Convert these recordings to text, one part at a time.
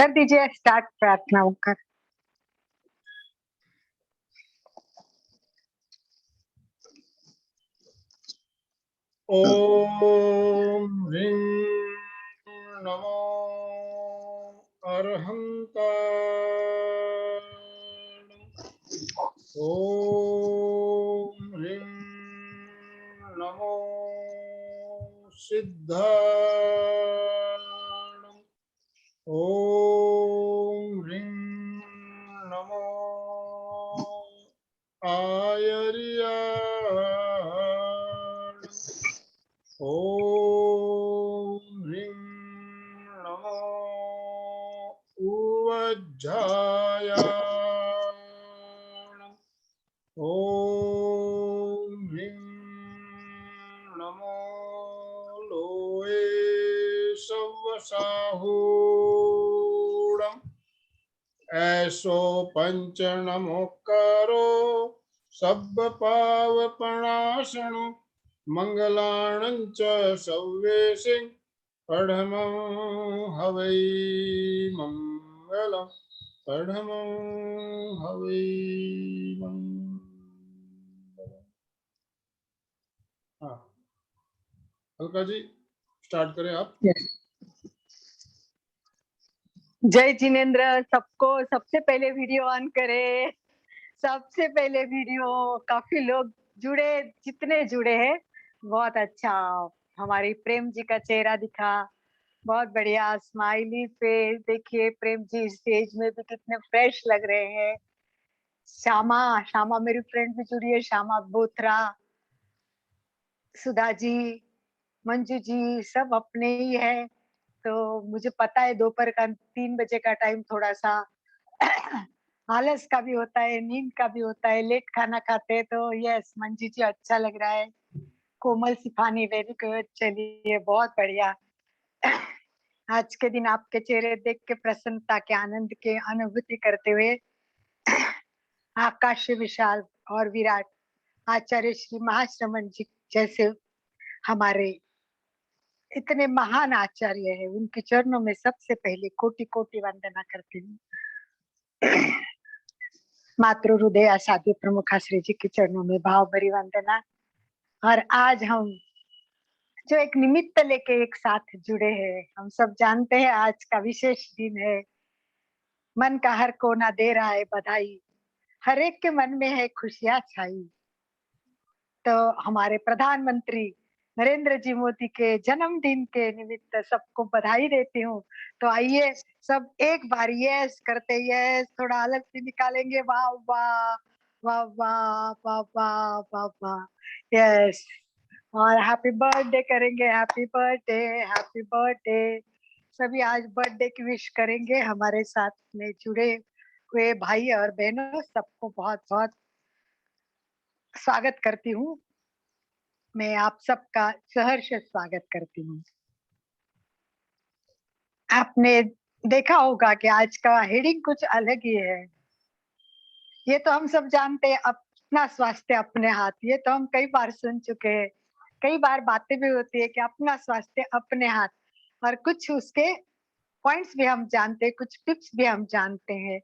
कर दीजिए स्टार्ट प्रार्थना होकर। ओम ह्रीं नमो अरहंताय। ओम ह्रीं नमो सिद्धाय। ओम ह्रीं नमो आयर्याय। ओम ह्रीं नमो उवज्झाय। ओम ह्रीं नमो लोये सव्वसाहूणम्। ऐसो पंच नमोकारो सब्ब पावपणाशनो मंगलाणं च सव्येशे पढ़मो हवै मंगलम्। पढ़मो हवै मंगलम्। हाँ, अलका जी स्टार्ट करें आप। जय जिनेन्द्र सबको। सबसे पहले वीडियो ऑन करे, सबसे पहले वीडियो। काफी लोग जुड़े, जितने जुड़े हैं बहुत अच्छा। हमारी प्रेम जी का चेहरा दिखा, बहुत बढ़िया। स्माइली फेस देखिए, प्रेम जी स्टेज में भी कितने फ्रेश लग रहे हैं। श्यामा, श्यामा मेरी फ्रेंड भी जुड़ी है, श्यामा बोथरा, सुधा जी, मंजू जी, सब अपने ही है। तो मुझे पता है दोपहर का 3 बजे का टाइम थोड़ा सा आलस का भी होता है, नींद का भी होता है, लेट खाना खाते हैं। तो यस मंजू जी अच्छा लग रहा है। कोमल सिफानी वेरी गुड, चलिए बहुत बढ़िया। आज के दिन आपके चेहरे देख के प्रसन्नता के, आनंद के अनुभूति करते हुए आकाश विशाल और विराट आचार्य श्री महाश्रमण जी जैसे हमारे इतने महान आचार्य है, उनके चरणों में सबसे पहले कोटि कोटि वंदना करती हूँ। मातृ हृदय साधु प्रमुख श्री जी के चरणों में भाव भरी वंदना। और आज हम जो एक निमित्त लेके एक साथ जुड़े हैं, हम सब जानते हैं आज का विशेष दिन है। मन का हर कोना दे रहा है बधाई, हर एक के मन में है खुशियां छाई। तो हमारे प्रधानमंत्री नरेंद्र जी मोदी के जन्मदिन के निमित्त सबको बधाई देती हूँ। तो आइए सब एक बार यस करते, यस थोड़ा अलग से निकालेंगे, वाह वाह वाह वाह वाह वाह वाह वाह, यस। और हैप्पी बर्थडे करेंगे, हैप्पी बर्थडे, हैप्पी बर्थडे। सभी आज बर्थडे की विश करेंगे। हमारे साथ में जुड़े हुए भाई और बहनों सबको बहुत बहुत स्वागत करती हूँ। मैं आप सबका सहर्ष स्वागत करती हूँ। आपने देखा होगा कि आज का हेडिंग कुछ अलग ही है। ये तो हम सब जानते हैं, अपना स्वास्थ्य अपने हाथ। ये तो हम कई बार सुन चुके हैं, कई बार बातें भी होती है कि अपना स्वास्थ्य अपने हाथ। और कुछ उसके पॉइंट्स भी हम जानते हैं, कुछ टिप्स भी हम जानते हैं।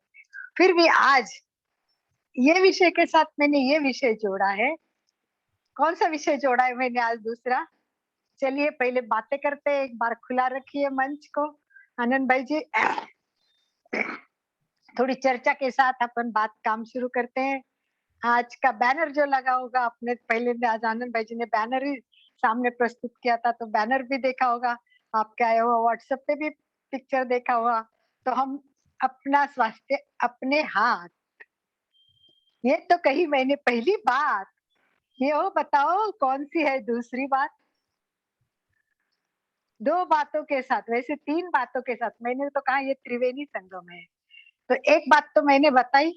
फिर भी आज ये विषय के साथ मैंने ये विषय जोड़ा है। कौन सा विषय जोड़ा है मैंने आज? दूसरा। चलिए पहले बातें करते हैं, एक बार खुला रखिए मंच को आनंद भाई जी। थोड़ी चर्चा के साथ अपन बात काम शुरू करते हैं। आज का बैनर जो लगा होगा, आपने पहले आज आनंद भाई जी ने बैनर ही सामने प्रस्तुत किया था, तो बैनर भी देखा होगा आपके आया हुआ, व्हाट्सएप पे भी पिक्चर देखा हुआ। तो हम अपना स्वास्थ्य अपने हाथ, ये तो कही मैंने पहली बात। ये हो बताओ कौन सी है दूसरी बात? 2 बातों के साथ, वैसे 3 बातों के साथ। मैंने तो कहा ये त्रिवेणी संगम है। तो एक बात तो मैंने बताई,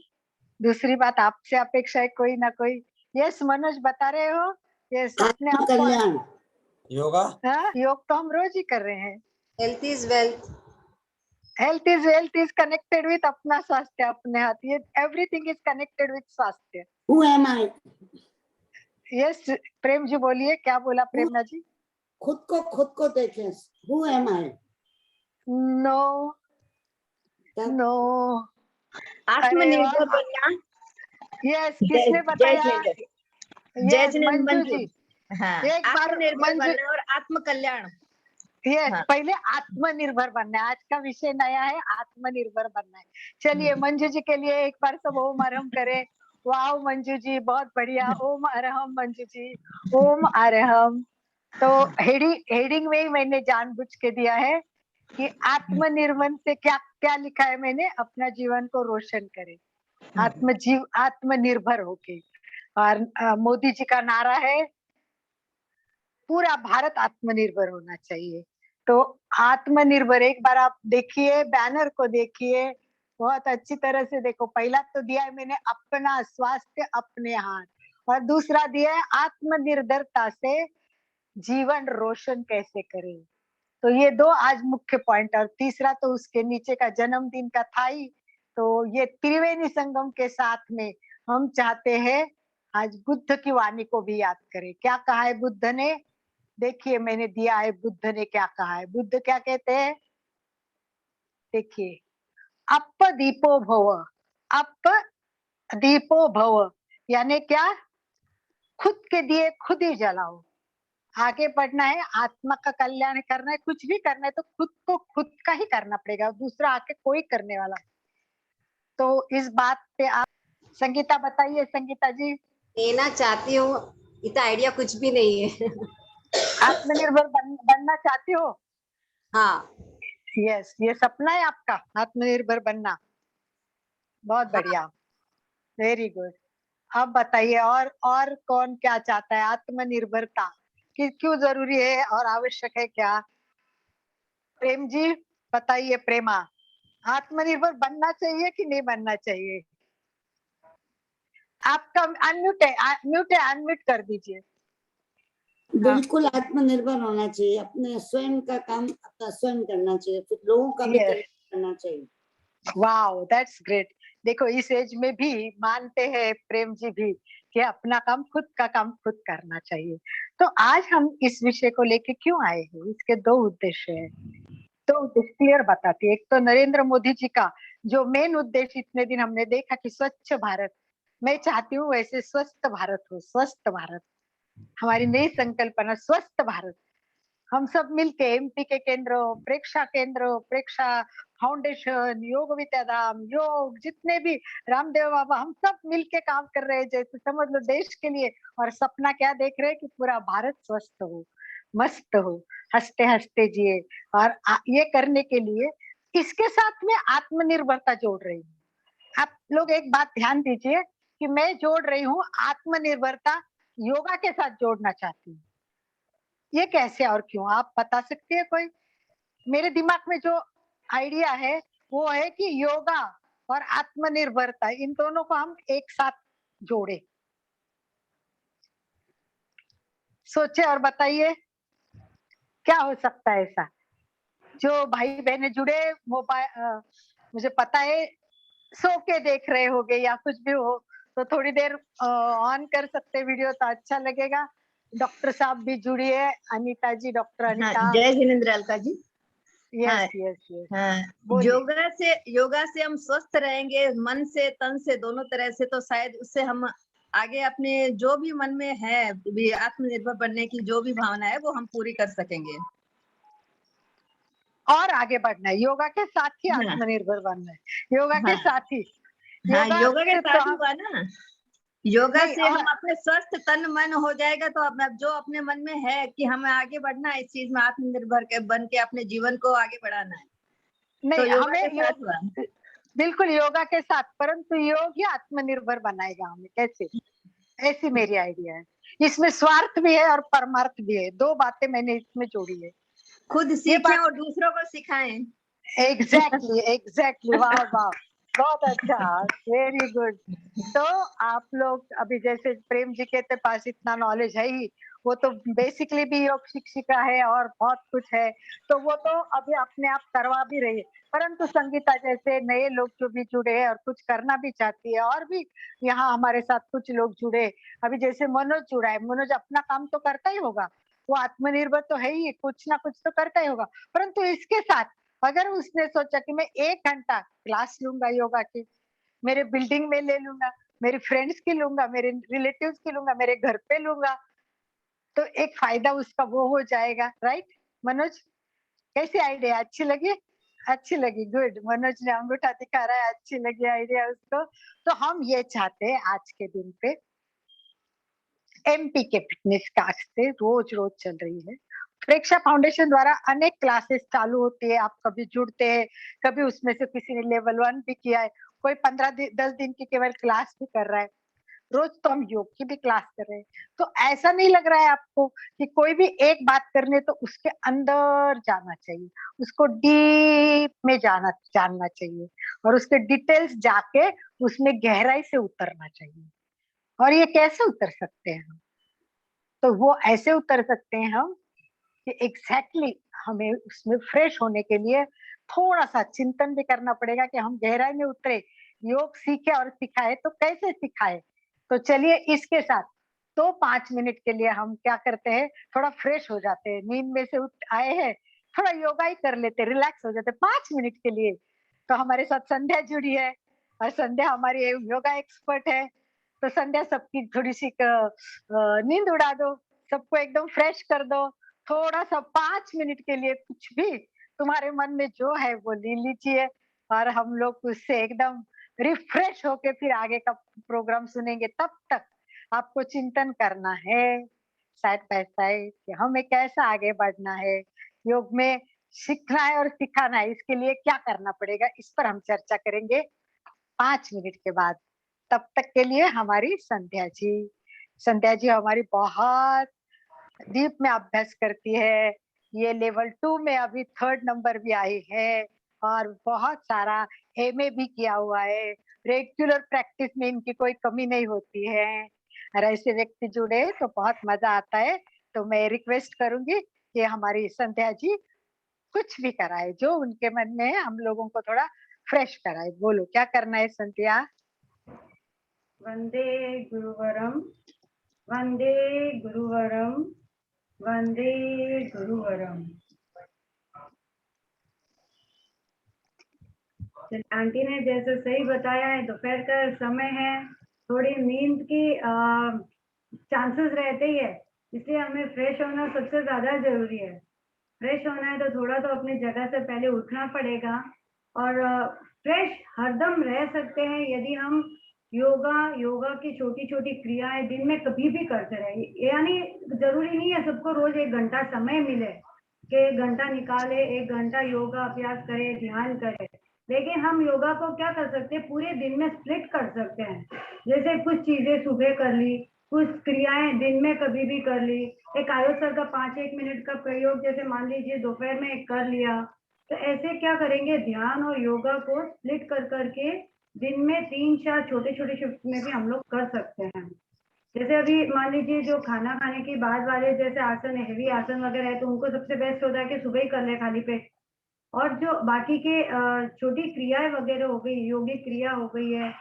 दूसरी बात आपसे अपेक्षा है कोई ना कोई। यस मनोज बता रहे हो? यस अपने आप कल्याण योगा। योग तो हम रोज ही कर रहे हैं। Health is wealth. Health is connected with अपना स्वास्थ्य अपने हाथ। ये एवरीथिंग इज कनेक्टेड विथ स्वास्थ्य। Who am I? Yes Prem ji बोलिए, क्या बोला प्रेमना जी? खुद को देखें। Who am I? No, no. अरे आत्मनिर्भर वाह, बनना। यस, जय किसने जय बताया? जिनेंद्र, जय यस, जिनेंद्र मंजू मंजू। जी। हाँ, एक बार आत्मनिर्भर मंजू, बनना और आत्म कल्याण। यस, हाँ, पहले आत्मनिर्भर बनना है। आज का विषय नया है, आत्मनिर्भर बनना है। चलिए मंजू जी के लिए एक बार सब ओम अरहम करें। वाह मंजू जी, बहुत बढ़िया। ओम अरहम मंजू जी, ओम अरहम। तो हेडिंग हेडिंग में ही मैंने जानबूझ के दिया है कि आत्मनिर्भर से क्या क्या लिखा है मैंने, अपना जीवन को रोशन करें, आत्मनिर्भर होके। और मोदी जी का नारा है पूरा भारत आत्मनिर्भर होना चाहिए। तो आत्मनिर्भर, एक बार आप देखिए, बैनर को देखिए, बहुत अच्छी तरह से देखो। पहला तो दिया है मैंने अपना स्वास्थ्य अपने हाथ, और दूसरा दिया है आत्मनिर्भरता से जीवन रोशन कैसे करें। तो ये दो आज मुख्य पॉइंट, और तीसरा तो उसके नीचे का जन्मदिन का था ही। तो ये त्रिवेणी संगम के साथ में हम चाहते हैं आज बुद्ध की वाणी को भी याद करें। क्या कहा है बुद्ध ने? देखिए मैंने दिया है, बुद्ध ने क्या कहा है। बुद्ध क्या कहते हैं? देखिए, अप दीपो भव, अप दीपो भव, यानी क्या? खुद के दिए खुद ही जलाओ। आगे बढ़ना है, आत्मा का कल्याण करना है, कुछ भी करना है तो खुद को खुद का ही करना पड़ेगा, दूसरा आके कोई करने वाला नहीं। तो इस बात पे आप संगीता बताइए, संगीता जी। लेना चाहती हूँ, इतना आइडिया कुछ भी नहीं है। आत्मनिर्भर बनना चाहती हो? हाँ, यस, ये सपना है आपका, आत्मनिर्भर बनना। बहुत हाँ, बढ़िया, वेरी गुड। अब बताइए, और कौन क्या चाहता है? आत्मनिर्भरता कि क्यों जरूरी है और आवश्यक है क्या? प्रेम जी बताइए। प्रेमा, आत्मनिर्भर बनना चाहिए कि नहीं बनना चाहिए? आपका अनम्यूट है, म्यूट है, अनम्यूट कर दीजिए। हाँ, बिल्कुल आत्मनिर्भर होना चाहिए, अपने स्वयं का काम अपना स्वयं करना चाहिए, फिर लोगों का भी यस, कल्याण करना चाहिए। Wow, that's great. देखो इस एज में भी मानते हैं प्रेम जी भी कि अपना काम, खुद का काम खुद करना चाहिए। तो आज हम इस विषय को लेके क्यों आए हैं, इसके दो उद्देश्य हैं। तो उद्देश्य क्लियर बताती है। एक तो नरेंद्र मोदी जी का जो मेन उद्देश्य इतने दिन हमने देखा कि स्वच्छ भारत, मैं चाहती हूँ वैसे स्वस्थ भारत हो, स्वस्थ भारत। हमारी नई संकल्पना स्वस्थ भारत। हम सब मिलके एमपी के केंद्र, प्रेक्षा फाउंडेशन, योग विद्याधाम, योग, जितने भी रामदेव बाबा, हम सब मिलके काम कर रहे हैं, जैसे समझ लो देश के लिए। और सपना क्या देख रहे हैं कि पूरा भारत स्वस्थ हो, मस्त हो, हंसते हंसते जिए। और ये करने के लिए इसके साथ में आत्मनिर्भरता जोड़ रही हूँ। आप लोग एक बात ध्यान दीजिए कि मैं जोड़ रही हूँ आत्मनिर्भरता, योगा के साथ जोड़ना चाहती हूँ। ये कैसे और क्यों, आप बता सकते हैं कोई? मेरे दिमाग में जो आइडिया है वो है कि योगा और आत्मनिर्भरता, इन दोनों को हम एक साथ जोड़े। सोचे और बताइए क्या हो सकता है ऐसा। जो भाई बहने जुड़े, मोबाइल, मुझे पता है सो के देख रहे होगे या कुछ भी हो, तो थोड़ी देर ऑन कर सकते वीडियो तो अच्छा लगेगा। डॉक्टर साहब भी जुड़ी है, अनीता जी, डॉक्टर हाँ, अनीता। जय जिनेंद्र अलका जी। हाँ, यस यस यस, हाँ, बोलिए। योगा से हम स्वस्थ रहेंगे, मन से तन से दोनों तरह से, तो शायद उससे हम आगे अपने जो भी मन में है भी आत्मनिर्भर बनने की जो भी भावना है वो हम पूरी कर सकेंगे। और आगे बढ़ना है, योगा के साथ ही हाँ, आत्मनिर्भर बनना है, योगा के हाँ, साथ ही। हाँ, योगा के से तो साथ हम हुआ ना। योगा नहीं, से हम अपने स्वस्थ तन मन हो जाएगा, तो अब जो अपने मन में है कि हमें आगे बढ़ना है, इस चीज में आत्मनिर्भर के बन के अपने जीवन को आगे बढ़ाना है, तो नहीं योगा हमें के साथ हुआ। बिल्कुल योगा के साथ, परंतु योग ही आत्मनिर्भर बनाएगा हमें, कैसे? ऐसी मेरी आइडिया है। इसमें स्वार्थ भी है और परमार्थ भी है, दो बातें मैंने इसमें जोड़ी है। खुद ये सीखें बात और दूसरों को सिखाएं। एग्जैक्टली एग्जैक्टली, वाह वाह, बहुत अच्छा, वेरी गुड। तो आप लोग अभी जैसे प्रेम जी के पास इतना नॉलेज है ही, वो तो बेसिकली भी योग शिक्षिका है और बहुत कुछ है, तो वो तो अभी अपने आप करवा भी रही है। परंतु संगीता जैसे नए लोग जो भी जुड़े हैं और कुछ करना भी चाहती है, और भी यहाँ हमारे साथ कुछ लोग जुड़े, अभी जैसे मनोज जुड़ा है, मनोज अपना काम तो करता ही होगा, वो आत्मनिर्भर तो है ही, कुछ ना कुछ तो करता ही होगा। परंतु इसके साथ अगर उसने सोचा कि मैं 1 घंटा क्लास लूंगा योगा की, मेरे बिल्डिंग में ले लूंगा, मेरे फ्रेंड्स की लूंगा, मेरे रिलेटिव्स की लूंगा, मेरे घर पे लूंगा, तो एक फायदा उसका वो हो जाएगा, राइट? मनोज, कैसी आइडिया, अच्छी लगी? अच्छी लगी, गुड। मनोज ने अंगूठा दिखा रहा है, अच्छी लगी आइडिया उसको। तो हम ये चाहते हैं आज के दिन पे एमपी के फिटनेस क्लास से रोज रोज चल रही है। प्रेक्षा फाउंडेशन द्वारा अनेक क्लासेस चालू होती है, आप कभी जुड़ते हैं, कभी उसमें से किसी ने लेवल 1 भी किया है, कोई 10 दिन की केवल क्लास भी कर रहा है। रोज तो हम योग की भी क्लास कर रहे हैं। तो ऐसा नहीं लग रहा है आपको कि कोई भी एक बात करने तो उसके अंदर जाना चाहिए, उसको डीप में जानना चाहिए और उसके डिटेल्स जाके उसमें गहराई से उतरना चाहिए। और ये कैसे उतर सकते हैं हम? तो वो ऐसे उतर सकते हैं हम कि एग्जैक्टली हमें उसमें फ्रेश होने के लिए थोड़ा सा चिंतन भी करना पड़ेगा कि हम गहराई में उतरे, योग सीखे और सिखाए तो कैसे सिखाए। तो चलिए इसके साथ तो 5 मिनट के लिए हम क्या करते हैं, थोड़ा फ्रेश हो जाते हैं, नींद में से उठ आए हैं, थोड़ा योगा ही कर लेते, रिलैक्स हो जाते 5 मिनट के लिए। तो हमारे साथ संध्या जुड़ी है और संध्या हमारी योगा एक्सपर्ट है। तो संध्या सबकी थोड़ी सी नींद उड़ा दो, सबको एकदम फ्रेश कर दो। थोड़ा सा 5 मिनट के लिए कुछ भी तुम्हारे मन में जो है वो ले लीजिए और हम लोग उससे एकदम रिफ्रेश होके फिर आगे का प्रोग्राम सुनेंगे। तब तक आपको चिंतन करना है साइड बाय साइड कि हमें कैसा आगे बढ़ना है, योग में सीखना है और सिखाना है, इसके लिए क्या करना पड़ेगा, इस पर हम चर्चा करेंगे 5 मिनट के बाद। तब तक के लिए हमारी संध्या जी हमारी बहुत डीप में अभ्यास करती है। ये लेवल 2 में अभी 3rd नंबर भी आई है और बहुत सारा एमए भी किया हुआ है। रेगुलर प्रैक्टिस में इनकी कोई कमी नहीं होती है और ऐसे व्यक्ति जुड़े तो बहुत मजा आता है। तो मैं रिक्वेस्ट करूंगी कि हमारी संध्या जी कुछ भी कराए जो उनके मन में है, हम लोगों को थोड़ा फ्रेश कराए। बोलो क्या करना है संध्या? वंदे गुरुवरम, वंदे गुरुवरम, वंदे गुरुवरम। आंटी ने जैसे सही बताया है, दोपहर का समय है, थोड़ी नींद की चांसेस रहते ही है, इसलिए हमें फ्रेश होना सबसे ज्यादा जरूरी है। फ्रेश होना है तो थोड़ा तो अपनी जगह से पहले उठना पड़ेगा और फ्रेश हरदम रह सकते हैं यदि हम योगा की छोटी छोटी क्रियाएं दिन में कभी भी करते रहे। यानी जरूरी नहीं है सबको रोज 1 घंटा समय मिले कि 1 घंटा निकाले, 1 घंटा योगा अभ्यास करे, ध्यान करे, लेकिन हम योगा को क्या कर सकते हैं, पूरे दिन में स्प्लिट कर सकते हैं। जैसे कुछ चीजें सुबह कर ली, कुछ क्रियाएं दिन में कभी भी कर ली। एक आयोसर का 5-1 मिनट का प्रयोग जैसे मान लीजिए दोपहर में कर लिया, तो ऐसे क्या करेंगे, ध्यान और योगा को स्प्लिट कर करके दिन में 3-4 छोटे छोटे शिफ्ट में भी हम लोग कर सकते हैं। जैसे अभी मान लीजिए जो खाना खाने के बाद वाले जैसे आसन है, हेवी आसन वगैरह है, तो उनको सबसे बेस्ट होता है कि सुबह ही कर ले खाली पेट। और जो बाकी के छोटी क्रियाएं वगैरह हो गई, योगिक क्रिया हो गई है,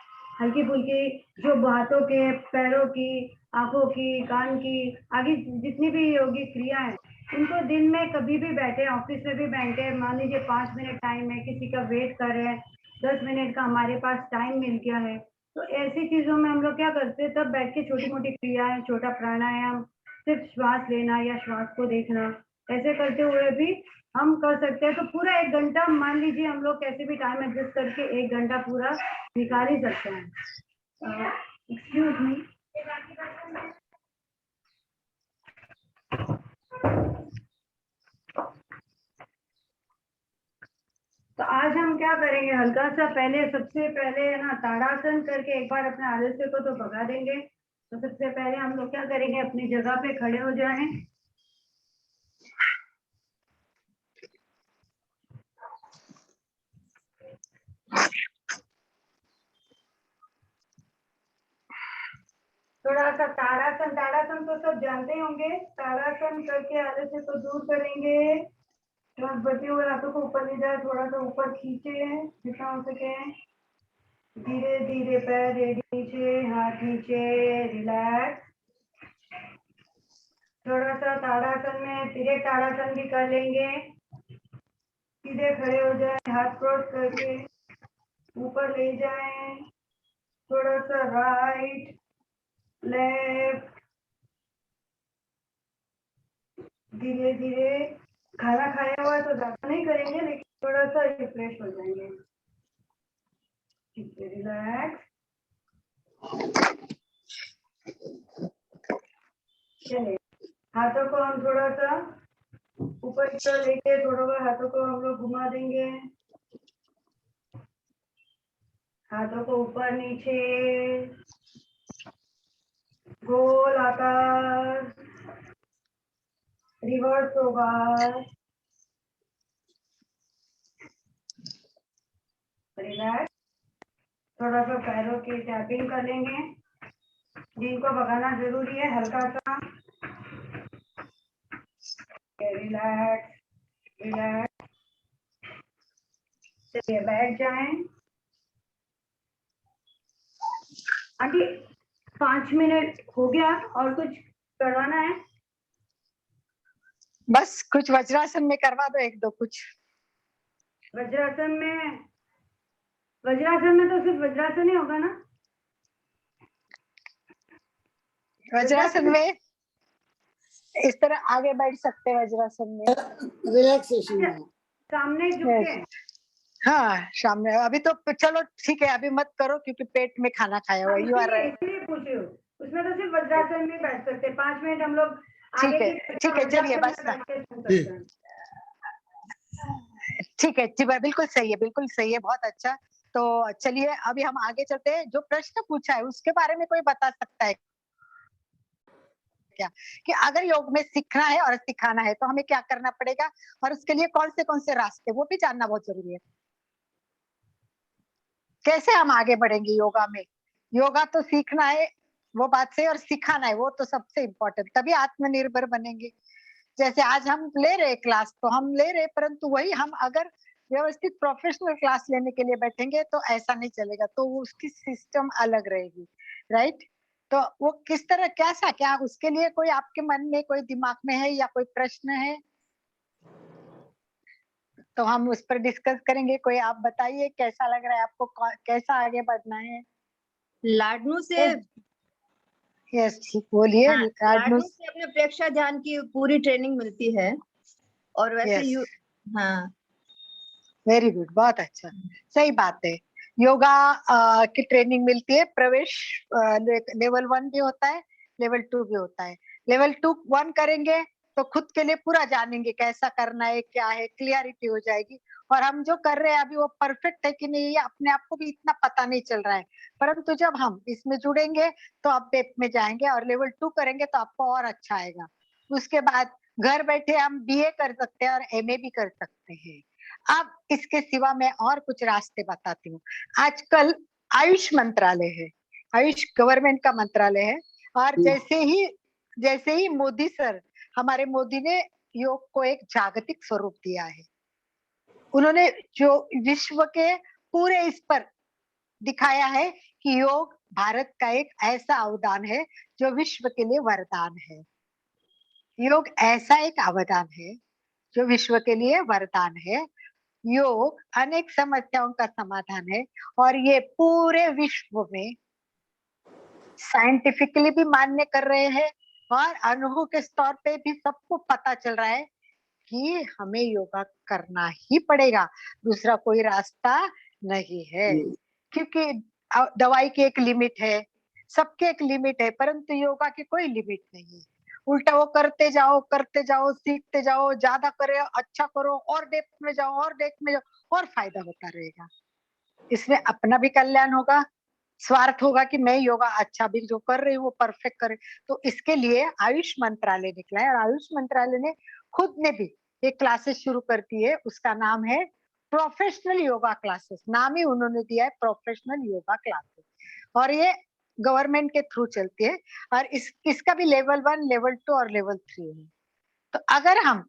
हल्की फुल्की जो हाथों के, पैरों की, आंखों की, कान की, आगे जितनी भी योगिक क्रिया है, उनको दिन में कभी भी बैठे, ऑफिस में भी बैठे, मान लीजिए 5 मिनट टाइम है, किसी का वेट कर रहे हैं, 10 मिनट का हमारे पास टाइम मिल गया है, तो ऐसी चीजों में हम लोग क्या करते हैं, तब बैठ के छोटी मोटी क्रियाएं, छोटा प्राणायाम, सिर्फ श्वास लेना या श्वास को देखना, ऐसे करते हुए भी हम कर सकते हैं। तो पूरा 1 घंटा मान लीजिए हम लोग कैसे भी टाइम एडजस्ट करके 1 घंटा पूरा निकाल ही सकते हैं। Excuse me. तो आज हम क्या करेंगे, हल्का सा पहले सबसे पहले ना ताड़ासन करके एक बार अपने आलस्य को तो भगा देंगे। तो सबसे पहले हम लोग क्या करेंगे, अपनी जगह पे खड़े हो जाएं। थोड़ा सा ताड़ासन, ताड़ासन तो सब जानते ही होंगे। ताड़ासन करके आलस्य को दूर करेंगे, बस बचे हुए हाथों को ऊपर ले जाए, थोड़ा सा ऊपर खींचे जितना हो सके, धीरे धीरे पैर नीचे, हाथ नीचे, रिलैक्स। थोड़ा सा ताड़ासन में तिरक ताड़ासन भी कर लेंगे, सीधे खड़े हो जाए, हाथ क्रॉस करके ऊपर ले जाएं, थोड़ा सा राइट लेफ्ट, धीरे धीरे। खाना खाया हुआ है तो ज्यादा नहीं करेंगे, लेकिन थोड़ा सा रिफ्रेश हो जाएंगे। ठीक है, रिलैक्स। चलिए, हाथों को हम थोड़ा सा ऊपर की तरफ लेके थोड़ा सा हाथों को हम लोग घुमा देंगे। हाथों को ऊपर नीचे, गोल आकार, रिवर्स होगा। रिलैक्स। थोड़ा सा पैरों की टैपिंग कर लेंगे, जिनको भगाना जरूरी है हल्का सा। Relax relax. चलिए बैठ जाएं। आंटी 5 मिनट हो गया, और कुछ करवाना है? बस कुछ वज्रासन में करवा दो, एक दो कुछ। वज्रासन में तो सिर्फ वज्रासन ही होगा ना? वज्रासन में इस तरह आगे बैठ सकते हैं, वज्रासन में रिलैक्सेशन है। सामने झुक के। हाँ सामने। अभी तो चलो ठीक है, अभी मत करो क्योंकि पेट में खाना खाया हुआ। You are right. इसलिए पूछ रही हूँ, उसमें तो सिर्फ वज्रासन में बैठ सकते हैं। 5 मिनट हम लोग ठीक आगे है, की ठीक है, चलिए वज्रासन बस में बैठ के सुन सकते हैं। ठीक है, ठीक है, बिल्कुल सही है, बिल्कुल सही है, बहुत अच्छा। तो चलिए अभी हम आगे चलते हैं। जो प्रश्न पूछा है उसके बारे में कोई बता सकता है क्या, कि अगर योग में सीखना है और सिखाना है तो हमें क्या करना पड़ेगा, और उसके लिए कौन से रास्ते, वो भी जानना बहुत जरूरी है। कैसे हम आगे बढ़ेंगे योगा में? योगा तो सीखना है, वो बात सही, और सिखाना है, वो तो सबसे इम्पोर्टेंट, तभी आत्मनिर्भर बनेंगे। जैसे आज हम ले रहे क्लास तो हम ले रहे, परंतु वही हम अगर व्यवस्थित प्रोफेशनल क्लास लेने के लिए बैठेंगे तो ऐसा नहीं चलेगा, तो उसकी सिस्टम अलग रहेगी, राइट? तो वो किस तरह, कैसा, क्या उसके लिए कोई आपके मन में, कोई दिमाग में है या कोई प्रश्न है तो हम उस पर डिस्कस करेंगे। कोई आप बताइए कैसा लग रहा है आपको, कैसा आगे बढ़ना है? लाडनू से यस ठीक, बोलिए। हाँ, लाडनू से अपने प्रेक्षा ध्यान की पूरी ट्रेनिंग मिलती है, और वैसे Yes. हाँ वेरी गुड, बहुत अच्छा, सही बात है। योगा की ट्रेनिंग मिलती है। प्रवेश लेवल 1 भी होता है, लेवल 2 भी होता है। लेवल 1 करेंगे तो खुद के लिए पूरा जानेंगे कैसा करना है, क्या है, क्लियरिटी हो जाएगी। और हम जो कर रहे हैं अभी वो परफेक्ट है कि नहीं, ये अपने आप को भी इतना पता नहीं चल रहा है, परंतु जब हम इसमें जुड़ेंगे तो आप डेप्थ में जाएंगे, और लेवल 2 करेंगे तो आपको और अच्छा आएगा। उसके बाद घर बैठे हम बीए कर सकते हैं और एमए भी कर सकते हैं। अब इसके सिवा मैं और कुछ रास्ते बताती हूँ। आजकल आयुष मंत्रालय है, आयुष गवर्नमेंट का मंत्रालय है, और जैसे ही मोदी सर, हमारे मोदी ने योग को एक जागतिक स्वरूप दिया है। उन्होंने जो विश्व के पूरे इस पर दिखाया है कि योग भारत का एक ऐसा अवदान है जो विश्व के लिए वरदान है। योग ऐसा एक अवदान है जो विश्व के लिए वरदान है। योग अनेक समस्याओं का समाधान है, और ये पूरे विश्व में साइंटिफिकली भी मान्य कर रहे हैं, और अनुभव के स्तर पे भी सबको पता चल रहा है कि हमें योगा करना ही पड़ेगा, दूसरा कोई रास्ता नहीं है। क्योंकि दवाई की एक लिमिट है, सबके एक लिमिट है, परंतु योगा की कोई लिमिट नहीं है। उल्टा वो करते जाओ, सीखते जाओ, ज्यादा करे, अच्छा करो, और डेप्थ में जाओ, और डेप्थ में जाओ, और फायदा होता रहेगा। इसमें अपना भी कल्याण होगा, स्वार्थ होगा कि मैं योगा अच्छा भी जो कर रही हूँ वो परफेक्ट करे। तो इसके लिए आयुष मंत्रालय निकला है, और आयुष मंत्रालय ने खुद ने भी एक क्लासेस शुरू कर दी है। उसका नाम है प्रोफेशनल योगा क्लासेस, नाम ही उन्होंने दिया है प्रोफेशनल योगा क्लासेस, और ये गवर्नमेंट के थ्रू चलती है। और इसका भी लेवल 1, लेवल 2 और लेवल 3 है। तो अगर हम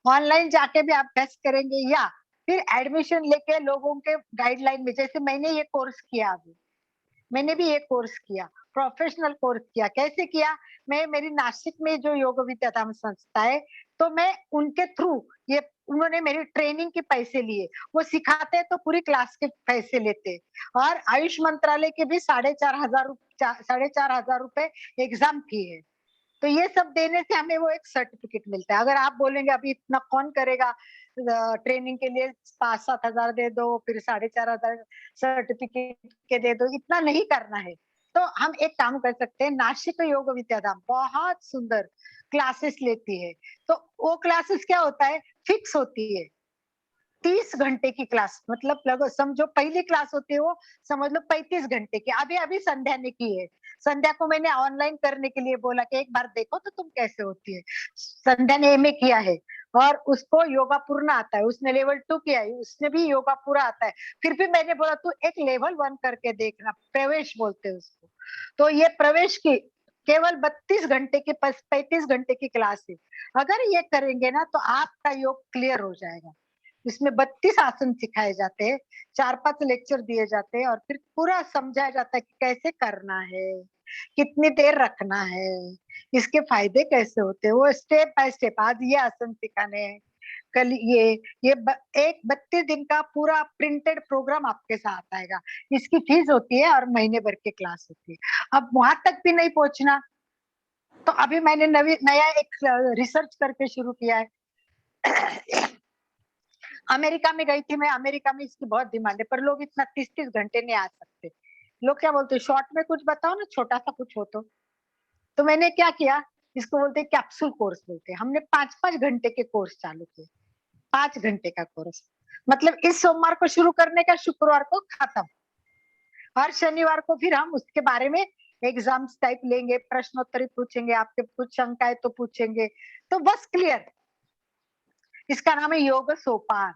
ऑनलाइन जाके भी अभ्यास करेंगे या फिर एडमिशन लेके लोगों के गाइडलाइन में, जैसे मैंने ये कोर्स किया, अभी मैंने भी ये कोर्स किया, प्रोफेशनल कोर्स किया। कैसे किया? मैं, मेरी नासिक में जो योग विद्याधाम संस्था है, तो मैं उनके थ्रू ये उन्होंने मेरी ट्रेनिंग के पैसे लिए, वो सिखाते तो पूरी क्लास के पैसे लेते। और आयुष मंत्रालय के भी 4,500 रुपए एग्जाम फी है। तो ये सब देने से हमें वो एक सर्टिफिकेट मिलता है। अगर आप बोलेंगे अभी इतना कौन करेगा, ट्रेनिंग के लिए 5-7 हजार दे दो, फिर 4,500 सर्टिफिकेट के दे दो, इतना नहीं करना है। तो हम एक काम कर सकते हैं, नासिक योग विद्याधाम बहुत सुंदर क्लासेस लेती है। तो वो क्लासेस क्या होता है, फिक्स होती है। 30 घंटे की क्लास, मतलब लगो समझो पहली क्लास होती है वो, समझ लो 35 घंटे की। अभी अभी संध्या ने की है। संध्या को मैंने ऑनलाइन करने के लिए बोला कि एक बार देखो तो तुम कैसे होती है। संध्या ने एमए किया है और उसको योगा पूर्ण आता है। उसने लेवल 2 किया है, उसने भी योगा पूरा आता है। फिर भी मैंने बोला तू एक लेवल 1 करके देखना, प्रवेश बोलते हैं उसको। तो ये प्रवेश की केवल 32 घंटे की 35 घंटे की क्लास है। अगर ये करेंगे ना तो आपका योग क्लियर हो जाएगा। इसमें 32 आसन सिखाए जाते हैं, 4-5 लेक्चर दिए जाते हैं और फिर पूरा समझाया जाता है कि कैसे करना है, कितनी देर रखना है, इसके फायदे कैसे होते हैं, वो स्टेप बाय स्टेप। आज ये आसन सिखाने हैं, कल एक 32 दिन का पूरा प्रिंटेड प्रोग्राम आपके साथ आएगा। इसकी फीस होती है और महीने भर की क्लास होती है। अब वहां तक भी नहीं पहुंचना तो अभी मैंने नया एक रिसर्च करके शुरू किया है। अमेरिका में गई थी मैं, अमेरिका में इसकी बहुत डिमांड है, पर लोग इतना 30-30 घंटे नहीं आ सकते। लोग क्या बोलते हैं, शॉर्ट में कुछ बताओ ना, छोटा सा कुछ हो तो मैंने क्या किया, इसको बोलते हैं कैप्सूल कोर्स बोलते हैं। हमने 5-5 घंटे के कोर्स चालू किए, 5 घंटे का कोर्स। मतलब इस सोमवार को शुरू करने का, शुक्रवार को खत्म। हर शनिवार को फिर हम उसके बारे में एग्जाम्स टाइप लेंगे, प्रश्नोत्तरी पूछेंगे, आपके कुछ शंकाएं तो पूछेंगे, तो बस क्लियर। इसका नाम है योग सोपान।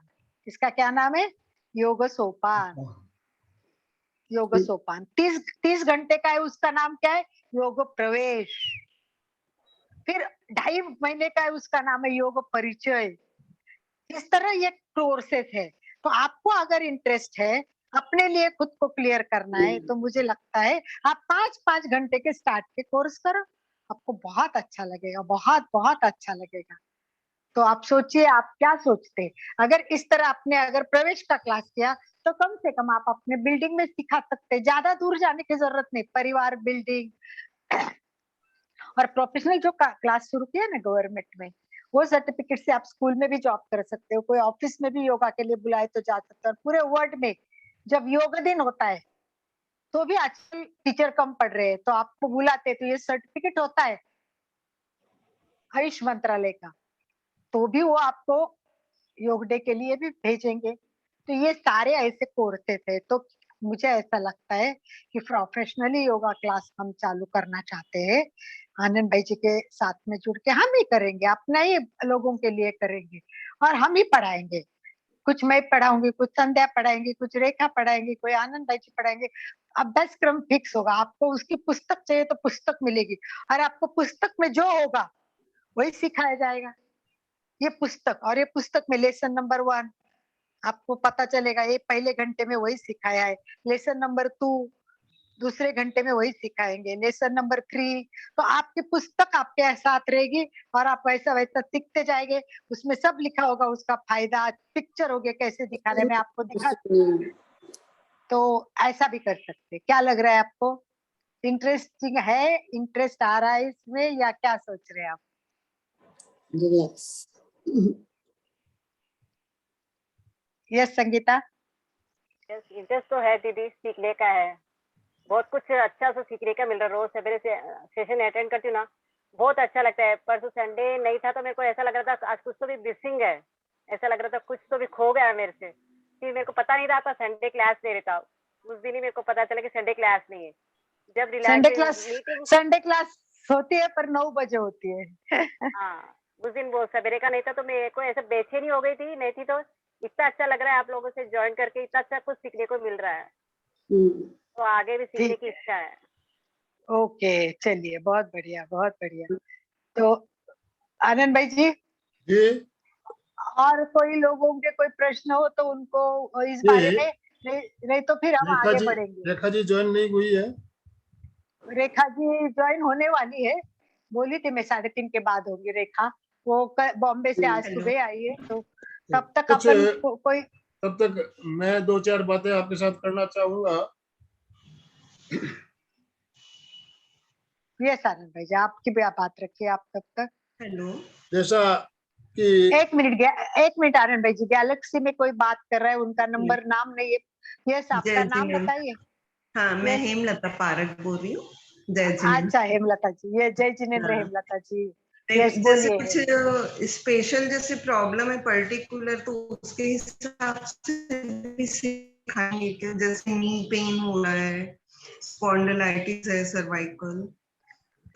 इसका क्या नाम है, योग सोपान। योग सोपान 30 घंटे का है, उसका नाम क्या है, योग प्रवेश। फिर 2.5 महीने का है, उसका नाम है योग परिचय। इस तरह ये कोर्सेस है। तो आपको अगर इंटरेस्ट है, अपने लिए खुद को क्लियर करना है, तो मुझे लगता है आप 5-5 घंटे के स्टार्ट के कोर्स करो, आपको बहुत अच्छा लगेगा, बहुत बहुत अच्छा लगेगा। तो आप सोचिए, आप क्या सोचते हैं? अगर इस तरह आपने अगर प्रवेश का क्लास किया तो कम से कम आप अपने बिल्डिंग में सिखा सकते हैं, ज्यादा दूर जाने की जरूरत नहीं। परिवार बिल्डिंग और प्रोफेशनल जो क्लास शुरू किया ना गवर्नमेंट में, वो सर्टिफिकेट से आप स्कूल में भी जॉब कर सकते हो, कोई ऑफिस में भी योगा के लिए बुलाए तो जा सकते हो। और पूरे वर्ल्ड में जब योग दिन होता है तो भी आजकल टीचर कम पढ़ रहे हैं, तो आपको बुलाते तो ये सर्टिफिकेट होता है आयुष मंत्रालय का, तो भी वो आपको योग डे के लिए भी भेजेंगे। तो ये सारे ऐसे कोर्सेस है। तो मुझे ऐसा लगता है कि प्रोफेशनली योगा क्लास हम चालू करना चाहते हैं। आनंद भाई जी के साथ में जुड़ के हम ही करेंगे, अपना ही लोगों के लिए करेंगे और हम ही पढ़ाएंगे। कुछ मैं पढ़ाऊंगी, कुछ संध्या पढ़ाएंगी, कुछ रेखा पढ़ाएंगी, कोई आनंद भाई जी पढ़ाएंगे। अभ्यास क्रम फिक्स होगा। आपको उसकी पुस्तक चाहिए तो पुस्तक मिलेगी, और आपको पुस्तक में जो होगा वही सिखाया जाएगा। ये पुस्तक, और ये पुस्तक में लेसन नंबर 1 आपको पता चलेगा, ये पहले घंटे में वही सिखाया है। लेसन नंबर 2 दूसरे घंटे में वही सिखाएंगे। लेसन नंबर 3, तो आपकी पुस्तक आपके साथ रहेगी और आप वैसा वैसा सीखते जाएंगे। उसमें सब लिखा होगा, उसका फायदा, पिक्चर होगे कैसे दिखाने में, आपको दिखा। तो ऐसा भी कर सकते। क्या लग रहा है आपको, इंटरेस्टिंग है, इंटरेस्ट आ रहा है इसमें, या क्या सोच रहे हैं आप? रिलैक्स। यस संगीता। इंटरेस्ट तो है दीदी, सीखने का है, बहुत कुछ अच्छा सा सीखने का मिल रहा है। रोज सवेरे से सेशन अटेंड करती हूँ ना, बहुत अच्छा लगता है। परसों संडे नहीं था तो मेरे को ऐसा लग रहा था आज कुछ तो भी मिसिंग है, ऐसा लग रहा था कुछ तो भी खो गया मेरे से। फिर मेरे को पता नहीं रहा था संडे क्लास ले रहा था, उस दिन ही मेरे को पता चला कि संडे क्लास नहीं है। जब संडे क्लास होती है पर 9 बजे होती है। हाँ, उस दिन वो सवेरे का नहीं था तो मेरे को ऐसा बेचैनी हो गई थी, नहीं थी तो इतना अच्छा लग रहा है आप लोगों से ज्वाइन करके, इतना अच्छा कुछ सीखने को मिल रहा है, तो आगे भी सीखने की इच्छा है। ओके, चलिए, बहुत बढ़िया, बहुत बढ़िया। तो आनंद भाई जी, और कोई लोगों के कोई प्रश्न हो तो उनको इस बारे में, नहीं तो फिर हम आगे बढ़ेंगे। रेखा जी ज्वाइन नहीं हुई है? रेखा जी ज्वाइन होने वाली है, बोली थी मैं 3:30 के बाद होगी रेखा। वो बॉम्बे से आज सुबह आई है, तो तब तक कुछ अपन कोई तब तक मैं 2-4 बातें आपके साथ करना चाहूंगा। ये आनंद भाई जी, आपकी भी आप बात रखिए आप तब तक। हेलो। जैसा कि 1 मिनट आनंद भाई जी, गैलेक्सी में कोई बात कर रहा है, उनका नंबर नाम नहीं है। यस, आपका जय नाम जिनेन्द्र। बताइए। हाँ, मैं यस, हेमलता पारक बोल रही हूँ। जय जिनेन्द्र। अच्छा हेमलता जी, ये जय जिनेन्द्र हाँ। हेमलता जी। नहीं, यस जैसे बोलिए। कुछ स्पेशल जैसे प्रॉब्लम है पर्टिकुलर, तो उसके हिसाब से भी सिखाएंगे क्या? जैसे नी पेन हो रहा है, स्पॉन्डिलाइटिस है, सर्वाइकल,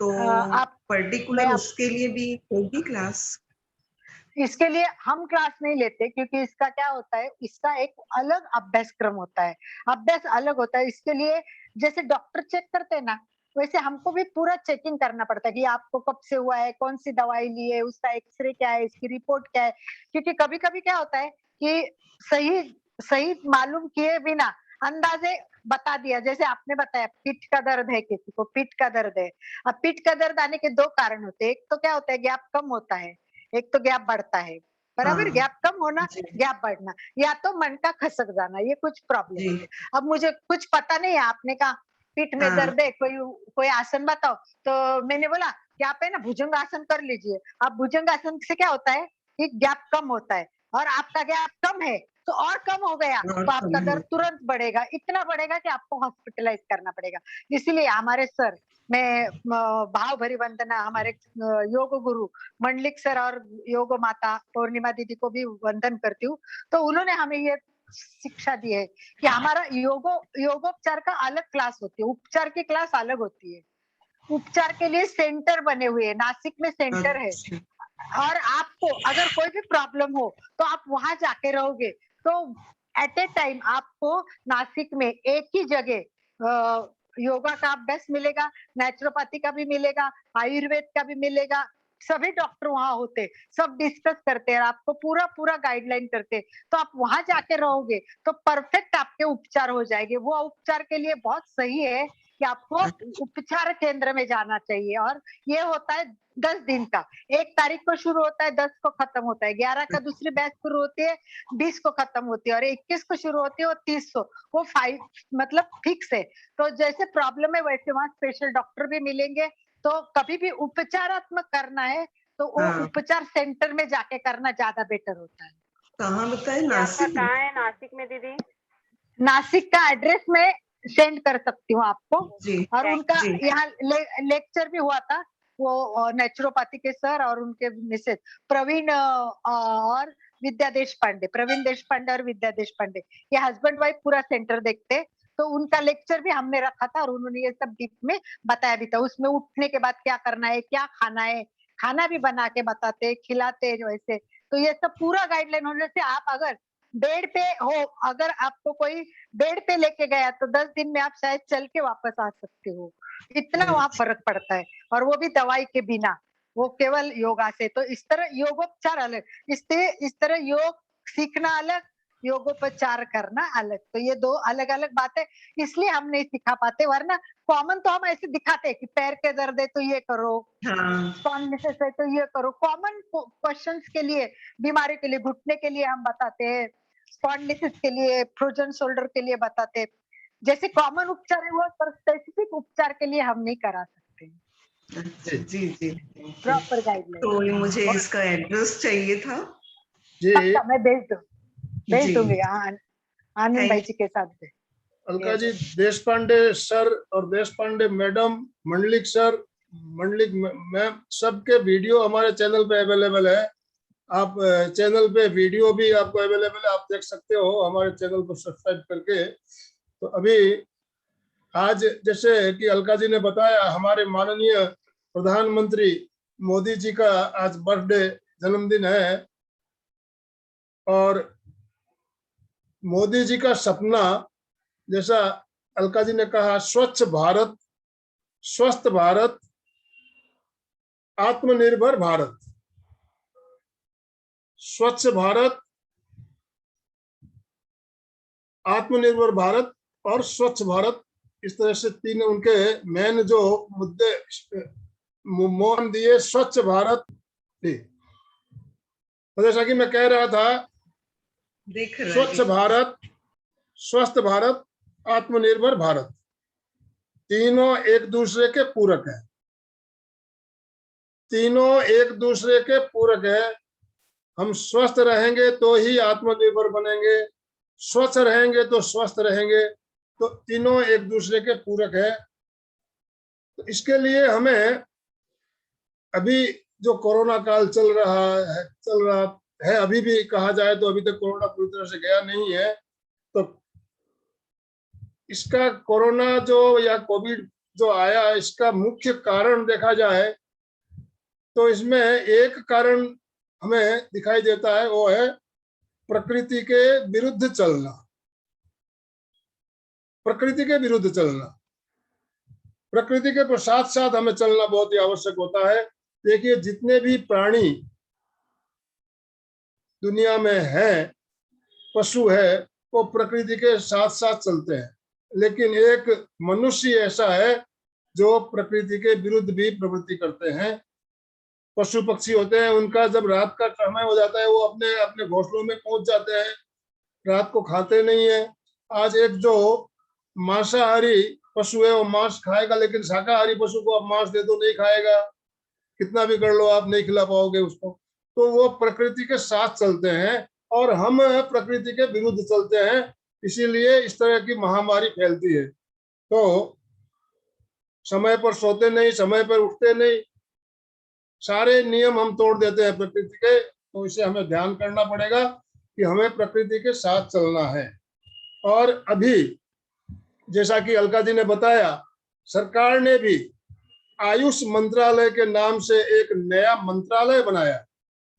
तो आप मैं पर्टिकुलर आप उसके लिए भी होगी क्लास? इसके लिए हम क्लास नहीं लेते, क्योंकि इसका क्या होता है, इसका एक अलग अभ्यासक्रम होता है, अभ्यास अलग होता है। इसके लिए जैसे डॉक्टर चेक करते हैं ना, वैसे हमको भी पूरा चेकिंग करना पड़ता है कि आपको कब से हुआ है, कौन सी दवाई ली है, उसका एक्सरे क्या है, इसकी रिपोर्ट क्या है। क्योंकि कभी कभी क्या होता है कि सही सही मालूम किए बिना अंदाजे बता दिया। जैसे आपने बताया पीठ का दर्द है, किसी को पीठ का दर्द है। अब पीठ का दर्द आने के 2 कारण होते हैं। एक तो क्या होता है, गैप कम होता है, एक तो गैप बढ़ता है। बराबर, हाँ गैप कम होना, जी गैप बढ़ना, या तो मन का खसक जाना, ये कुछ प्रॉब्लम जी। होते हैं। अब मुझे कुछ पता नहीं है, आपने कहा पीठ में हाँ दर्द है, कोई कोई आसन बताओ, तो मैंने बोला कि आप है ना भुजंग आसन कर लीजिए। अब भुजंग आसन से क्या होता है कि गैप कम होता है, और आपका गैप कम है तो और कम हो गया, और तो आपका कम दर्द हो। तुरंत बढ़ेगा, इतना बढ़ेगा कि आपको हॉस्पिटलाइज करना पड़ेगा। इसलिए हमारे सर, मैं भाव भरी वंदना हमारे योग गुरु मंडलिक सर और योग माता पूर्णिमा दीदी को भी वंदन करती हूँ। तो उन्होंने हमें ये शिक्षा दी है कि हमारा योगोपचार का अलग क्लास होती है, उपचार की क्लास अलग होती है। उपचार के लिए सेंटर बने हुए हैं, नासिक में सेंटर है। अच्छा। और आपको अगर कोई भी प्रॉब्लम हो तो आप वहां जाके रहोगे, तो एट ए टाइम आपको नासिक में एक ही जगह योगा का अभ्यास मिलेगा, नेचुरोपैथी का भी मिलेगा, आयुर्वेद का भी मिलेगा। सभी डॉक्टर वहां होते, सब डिस्कस करते हैं, आपको पूरा पूरा गाइडलाइन करते हैं। तो आप वहां जाके रहोगे तो परफेक्ट आपके उपचार हो जाएंगे। वो उपचार के लिए बहुत सही है कि आपको उपचार केंद्र में जाना चाहिए। और ये होता है 10 दिन का, 1 तारीख को शुरू होता है, 10 को खत्म होता है, 11 का दूसरी बैच शुरू होती है, 20 को खत्म होती है, और 21 को शुरू होती है और 30 को, वो 5 मतलब फिक्स है। तो जैसे प्रॉब्लम है वैसे वहां स्पेशल डॉक्टर भी मिलेंगे। तो कभी भी उपचारात्मक करना है तो वो हाँ, उपचार सेंटर में जाके करना ज्यादा बेटर होता है। कहाँ बताए? ये आपका नासिक में? कहाँ है नासिक में दीदी? नासिक का एड्रेस मैं सेंड कर सकती हूँ आपको। जी और उनका जी। यहाँ लेक्चर भी हुआ था, वो नेचुरोपैथी के सर और उनके मिसेज प्रवीण और विद्या देश पांडे, प्रवीण देश पांडे और विद्या देश पांडे, ये हस्बैंड वाइफ पूरा सेंटर देखते। तो उनका लेक्चर भी हमने रखा था और उन्होंने ये सब डीप में बताया भी था। उसमें उठने के बाद क्या करना है, क्या खाना है, खाना भी बना के बताते, खिलाते वैसे। तो ये सब पूरा गाइडलाइन होने से आप अगर बेड पे हो, अगर आपको कोई बेड पे लेके गया तो 10 दिन में आप शायद चल के वापस आ सकते हो, इतना वहां फर्क पड़ता है। और वो भी दवाई के बिना, वो केवल योगा से। तो इस तरह योगोपचार अलग, इस तरह योग सीखना अलग, योगोपचार करना अलग। तो ये 2 अलग अलग बातें, इसलिए हम नहीं सिखा पाते। वरना कॉमन तो हम ऐसे दिखाते हैं कि पैर के दर्द है तो ये करो, हाँ स्पॉन्डिलाइटिस है तो ये करो। कॉमन क्वेश्चंस के लिए, बीमारी के लिए, घुटने के लिए हम बताते हैं, स्पॉन्डिलाइटिस के लिए, फ्रोजन शोल्डर के लिए बताते हैं। जैसे कॉमन उपचार है वो, पर स्पेसिफिक उपचार के लिए हम नहीं करा सकते। अच्छा, जी जी। Proper guideline. तो मुझे और इसका एड्रेस चाहिए था। जी पक्का मैं भेज जी, दूंगी आनंद भाई थैंक जी के साथ में। अलका जी, देश पांडे सर और Deshpande madam, Mandlik sir, Mandlik ma'am, सबके वीडियो हमारे चैनल पे अवेलेबल है। आप चैनल पे वीडियो भी आपको अवेलेबल है, आप देख सकते हो हमारे चैनल को सब्सक्राइब करके। तो अभी आज जैसे कि अलका जी ने बताया, हमारे माननीय प्रधानमंत्री मोदी जी का आज बर्थडे जन्मदिन है। और मोदी जी का सपना, जैसा अलका जी ने कहा, स्वच्छ भारत, स्वस्थ भारत, आत्मनिर्भर भारत। स्वच्छ भारत, आत्मनिर्भर भारत और स्वच्छ भारत, इस तरह से 3 उनके मेन जो मुद्दे मोहन दिए। स्वच्छ भारत भी, तो जैसा कि मैं कह रहा था देख रहा स्वच्छ है। भारत, स्वस्थ भारत, आत्मनिर्भर भारत, तीनों एक दूसरे के पूरक है। तीनों एक दूसरे के पूरक है। हम स्वस्थ रहेंगे तो ही आत्मनिर्भर बनेंगे, स्वच्छ रहेंगे तो स्वस्थ रहेंगे। तो तीनों एक दूसरे के पूरक है। तो इसके लिए हमें अभी जो कोरोना काल चल रहा है, अभी भी कहा जाए तो अभी तक कोरोना पूरी तरह से गया नहीं है। तो इसका कोरोना जो या कोविड जो आया, इसका मुख्य कारण देखा जाए तो इसमें एक कारण हमें दिखाई देता है, वो है प्रकृति के विरुद्ध चलना। प्रकृति के विरुद्ध चलना, प्रकृति के साथ साथ हमें चलना बहुत ही आवश्यक होता है। देखिए, जितने भी प्राणी दुनिया में हैं, पशु है, वो प्रकृति के साथ साथ चलते हैं। लेकिन एक मनुष्य ऐसा है जो प्रकृति के विरुद्ध भी प्रवृत्ति करते हैं। पशु पक्षी होते हैं, उनका जब रात का समय हो जाता है, वो अपने अपने घोंसलों में पहुंच जाते हैं, रात को खाते नहीं है। आज एक जो मांसाहारी पशु है वो मांस खाएगा, लेकिन शाकाहारी पशु को आप मांस दे दो नहीं खाएगा, कितना भी कर लो आप नहीं खिला पाओगे उसको। तो वो प्रकृति के साथ चलते हैं और हम प्रकृति के विरुद्ध चलते हैं, इसीलिए इस तरह की महामारी फैलती है। तो समय पर सोते नहीं, समय पर उठते नहीं, सारे नियम हम तोड़ देते हैं प्रकृति के। तो इसे हमें ध्यान करना पड़ेगा कि हमें प्रकृति के साथ चलना है। और अभी जैसा कि अलका जी ने बताया, सरकार ने भी आयुष मंत्रालय के नाम से एक नया मंत्रालय बनाया।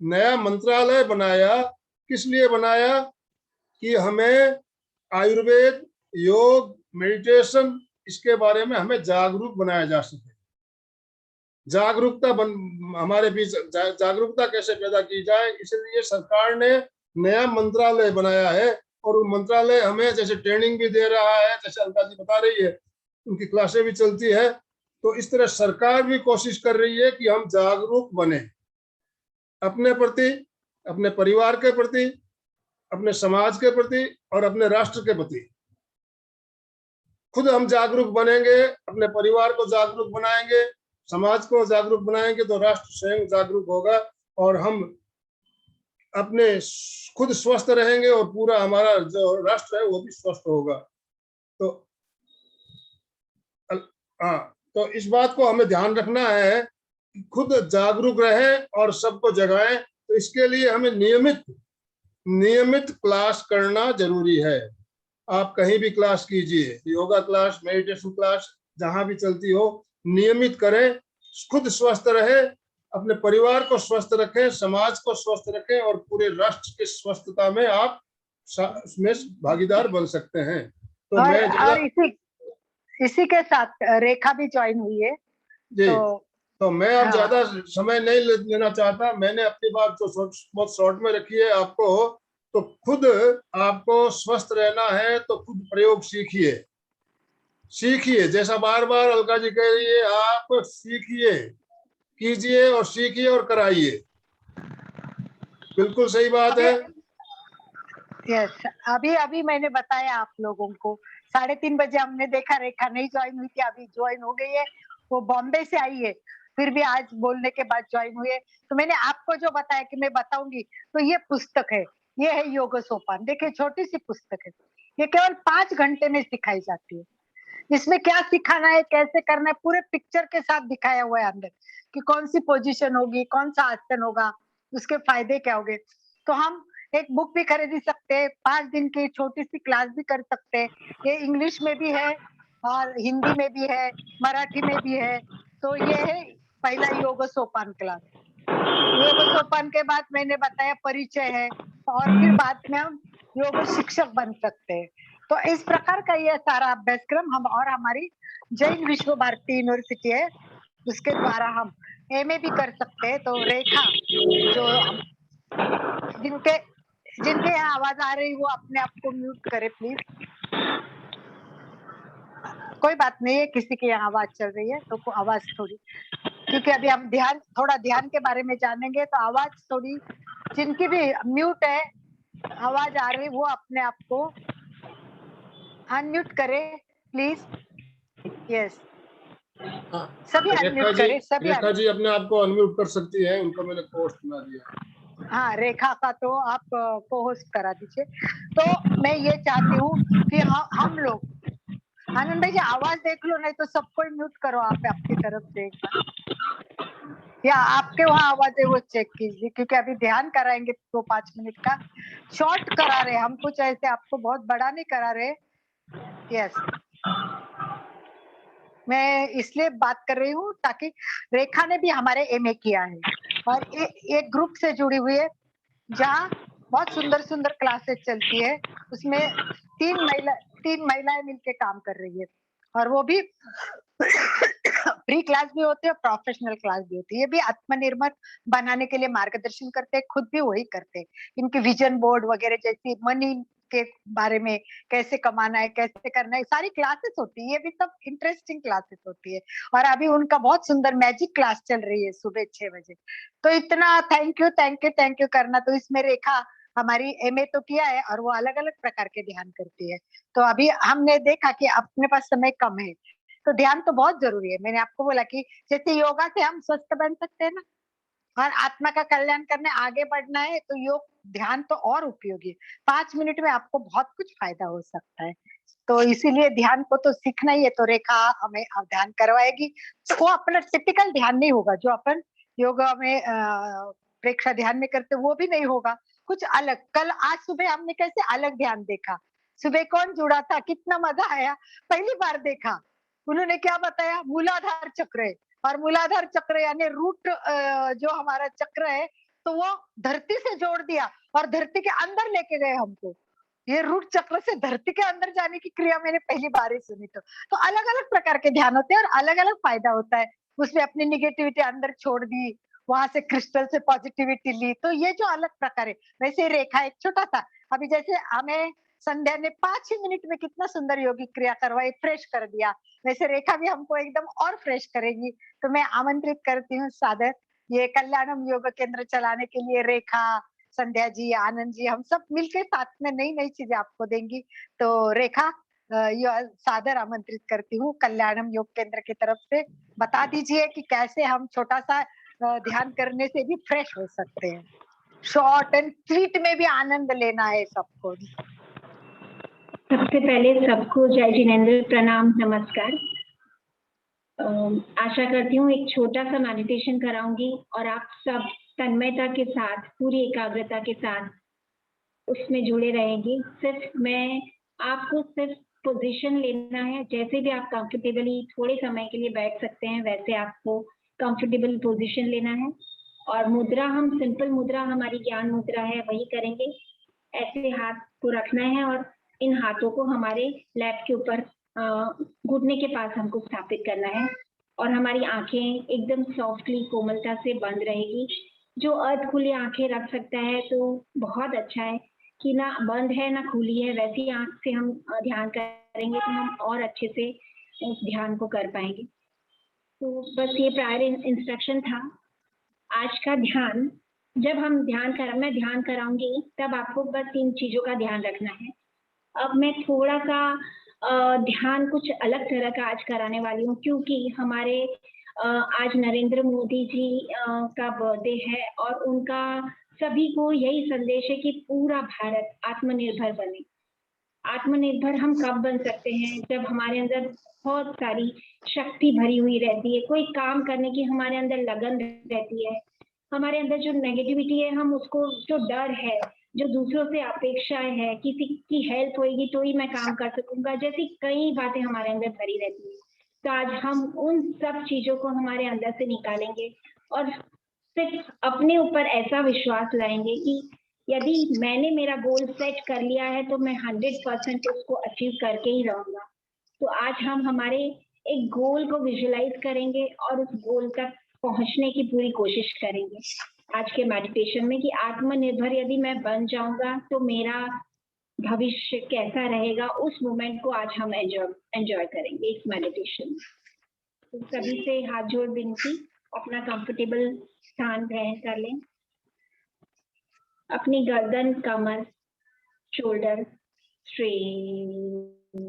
नया मंत्रालय बनाया किस लिए बनाया? कि हमें आयुर्वेद, योग, मेडिटेशन, इसके बारे में हमें जागरूक बनाया जा सके। हमारे बीच जागरूकता कैसे पैदा की जाए, इसलिए सरकार ने नया मंत्रालय बनाया है। और वो मंत्रालय हमें जैसे ट्रेनिंग भी दे रहा है, जैसे अलका जी बता रही है, उनकी क्लासें भी चलती है। तो इस तरह सरकार भी कोशिश कर रही है कि हम जागरूक बने, अपने प्रति, अपने परिवार के प्रति, अपने समाज के प्रति और अपने राष्ट्र के प्रति। खुद हम जागरूक बनेंगे, अपने परिवार को जागरूक बनाएंगे, समाज को जागरूक बनाएंगे, तो राष्ट्र स्वयं जागरूक होगा और हम अपने खुद स्वस्थ रहेंगे और पूरा हमारा जो राष्ट्र है वो भी स्वस्थ होगा। तो हाँ, तो इस बात को हमें ध्यान रखना है कि खुद जागरूक रहे और सबको जगाएं। तो इसके लिए हमें नियमित क्लास करना जरूरी है। आप कहीं भी क्लास कीजिए, योगा क्लास, मेडिटेशन क्लास, जहां भी चलती हो, नियमित करें। खुद स्वस्थ रहे, अपने परिवार को स्वस्थ रखें, समाज को स्वस्थ रखें और पूरे राष्ट्र की स्वस्थता में आप उसमें भागीदार बन सकते हैं। तो और इसी के साथ रेखा भी ज्वाइन हुई है जी। तो मैं अब ज्यादा समय नहीं लेना चाहता, मैंने अपनी बात तो बहुत शॉर्ट में रखी है आपको। तो खुद आपको स्वस्थ रहना है तो खुद प्रयोग सीखिए, जैसा बार बार अलका जी कह रही है, आप सीखिए, कीजिए और सीखिए और कराइए। बिल्कुल सही बात है। यस, अभी मैंने बताया आप लोगों को, 3:30 बजे हमने देखा रेखा नहीं ज्वाइन हुई थी, अभी ज्वाइन हो गई है। वो बॉम्बे से आई है, फिर भी आज बोलने के बाद ज्वाइन हुई है। तो मैंने आपको जो बताया कि मैं बताऊंगी, तो ये पुस्तक है, ये है योग सोपान। देखिए, छोटी सी पुस्तक है, ये केवल 5 घंटे में सिखाई जाती है। इसमें क्या सिखाना है, कैसे करना है, पूरे पिक्चर के साथ दिखाया हुआ है अंदर कि कौन सी पोजीशन होगी, कौन सा आसन होगा, उसके फायदे क्या होंगे। तो हम एक बुक भी खरीद सकते हैं, 5 दिन की छोटी सी क्लास भी कर सकते हैं। ये इंग्लिश में भी है और हिंदी में भी है, मराठी में भी है। तो ये है पहला योग सोपान क्लास। योग सोपान के बाद मैंने बताया परिचय है, और फिर बाद में हम योग शिक्षक बन सकते हैं। तो इस प्रकार का ये सारा अभ्यासक्रम हम, और हमारी जैन विश्व भारती यूनिवर्सिटी है, उसके द्वारा हम एमए भी कर सकते हैं। तो रेखा, जो हम जिनके यहाँ आवाज आ रही, वो अपने आप को म्यूट करे प्लीज। कोई बात नहीं है, किसी की यहाँ आवाज चल रही है तो आवाज थोड़ी, क्योंकि अभी हम ध्यान के बारे में जानेंगे, तो आवाज थोड़ी, जिनकी भी म्यूट है आवाज आ रही, वो अपने आप को अनम्यूट करे प्लीज। यस, हाँ, सभी रेखा अनम्यूट जी, करे, सभी रेखा जी अपने आप को अनम्यूट कर सकती है, उनको मैंने पोस्ट बना दिया। हाँ, रेखा का तो आप को होस्ट करा दीजिए। तो मैं ये चाहती हूँ कि हम लोग, आनंद भाई जी आवाज देख लो, नहीं तो सबको म्यूट करो आप आपकी तरफ से एक बार, या आपके वहाँ आवाज है वो चेक कीजिए, क्योंकि अभी ध्यान कराएंगे 2-5 मिनट का, शॉर्ट करा रहे हम, कुछ ऐसे आपको बहुत बड़ा नहीं करा रहे। यस, मैं इसलिए बात कर रही हूँ ताकि रेखा ने भी हमारे एमए किया है और एक ग्रुप से जुड़ी हुई है जहाँ बहुत सुंदर सुंदर क्लासेस चलती है, उसमें 3 महिलाएं मिलके काम कर रही है, और वो भी प्री क्लास भी होती है, प्रोफेशनल क्लास भी होती है। ये भी आत्मनिर्भर बनाने के लिए मार्गदर्शन करते हैं, खुद भी वही करते हैं। इनके विजन बोर्ड वगैरह जैसी मनी के बारे में, कैसे कमाना है, कैसे करना है, सारी क्लासेस होती है। ये भी सब इंटरेस्टिंग क्लासेस होती है, और अभी उनका बहुत सुंदर मैजिक क्लास चल रही है सुबह 6 बजे। तो इतना thank you thank you thank you करना, तो इसमें रेखा हमारी एमए तो किया है और वो अलग अलग प्रकार के ध्यान करती है। तो अभी हमने देखा कि अपने पास समय कम है, तो ध्यान तो बहुत जरूरी है। मैंने आपको बोला कि जैसे योगा से हम स्वस्थ बन सकते हैं ना, और आत्मा का कल्याण करने आगे बढ़ना है, तो योग ध्यान तो और उपयोगी है। 5 मिनट में आपको बहुत कुछ फायदा हो सकता है, तो इसीलिए ध्यान को तो सीखना ही है। तो रेखा हमें अब ध्यान करवाएगी, तो वो अपना टिपिकल ध्यान नहीं होगा जो अपन योगा में प्रेक्षा ध्यान में करते, वो भी नहीं होगा, कुछ अलग। कल आज सुबह हमने कैसे अलग ध्यान देखा, सुबह कौन जुड़ा था, कितना मजा आया, पहली बार देखा। उन्होंने क्या बताया, मूलाधार चक्र है, और मूलाधार चक्र यानी रूट जो हमारा चक्र है, तो वो धरती से जोड़ दिया और धरती के अंदर लेके गए हमको। ये रूट चक्र से धरती के अंदर जाने की क्रिया मैंने पहली बार ही सुनी। तो अलग अलग प्रकार के ध्यान होते हैं और अलग अलग फायदा होता है। उसमें अपनी निगेटिविटी अंदर छोड़ दी, वहां से क्रिस्टल से पॉजिटिविटी ली, तो ये जो अलग प्रकार है। वैसे रेखा एक छोटा था, अभी जैसे हमें संध्या ने 5 ही मिनट में कितना सुंदर योगिक क्रिया करवाई, फ्रेश कर दिया, वैसे रेखा भी हमको एकदम और फ्रेश करेगी। तो मैं आमंत्रित करती हूँ सादर, ये कल्याणम योग केंद्र चलाने के लिए रेखा, संध्या जी, आनंद जी, हम सब मिलकर साथ में नई नई चीजें आपको देंगी। तो रेखा सादर आमंत्रित करती हूँ कल्याणम योग केंद्र की तरफ से। बता दीजिए कि कैसे हम छोटा सा ध्यान करने से भी फ्रेश हो सकते हैं। शॉर्ट एंड स्वीट में भी आनंद लेना है सबको। सबसे पहले सबको जय जिनेंद्र, प्रणाम, नमस्कार। आशा करती हूँ एक छोटा सा मेडिटेशन कराऊंगी और आप सब तन्मयता के साथ, पूरी एकाग्रता के साथ उसमें जुड़े रहेंगे। सिर्फ मैं आपको सिर्फ पोजीशन लेना है, जैसे भी आप कंफर्टेबली थोड़े समय के लिए बैठ सकते हैं, वैसे आपको कंफर्टेबल पोजीशन लेना है। और मुद्रा हम सिंपल मुद्रा, हमारी ज्ञान मुद्रा है, वही करेंगे। ऐसे हाथ को रखना है और इन हाथों को हमारे लैप के ऊपर घुटने के पास हमको स्थापित करना है, और हमारी आंखें एकदम सॉफ्टली, कोमलता से बंद रहेगी। जो अर्ध खुली आंखें रख सकता है तो बहुत अच्छा है, कि ना बंद है ना खुली है, वैसी आंख से हम ध्यान करेंगे तो हम और अच्छे से उस ध्यान को कर पाएंगे। तो बस ये प्रायर इंस्ट्रक्शन था। आज का ध्यान, जब हम मैं ध्यान कराऊंगी तब आपको बस इन चीजों का ध्यान रखना है। अब मैं थोड़ा सा ध्यान कुछ अलग तरह का आज कराने वाली हूँ, क्योंकि हमारे आज नरेंद्र मोदी जी का बर्थडे है, और उनका सभी को यही संदेश है कि पूरा भारत आत्मनिर्भर बने। आत्मनिर्भर हम कब बन सकते हैं, जब हमारे अंदर बहुत सारी शक्ति भरी हुई रहती है, कोई काम करने की हमारे अंदर लगन रहती है। हमारे अंदर जो नेगेटिविटी है, हम उसको, जो डर है, जो दूसरों से अपेक्षाएं है, किसी की हेल्प होगी तो ही मैं काम कर सकूंगा, जैसी कई बातें हमारे अंदर भरी रहती है। तो आज हम उन सब चीजों को हमारे अंदर से निकालेंगे और सिर्फ अपने ऊपर ऐसा विश्वास लाएंगे कि यदि मैंने मेरा गोल सेट कर लिया है तो मैं 100% उसको अचीव करके ही रहूंगा। तो आज हम हमारे एक गोल को विजुअलाइज करेंगे और उस गोल तक पहुंचने की पूरी कोशिश करेंगे आज के मेडिटेशन में, कि आत्मनिर्भर यदि मैं बन जाऊंगा तो मेरा भविष्य कैसा रहेगा, उस मोमेंट को आज हम एंजॉय करेंगे इस मेडिटेशन में। तो सभी से हाथ जोड़ विनती, अपना कंफर्टेबल स्थान ग्रहण कर लें। अपनी गर्दन, कमर शोल्डर स्ट्रेट,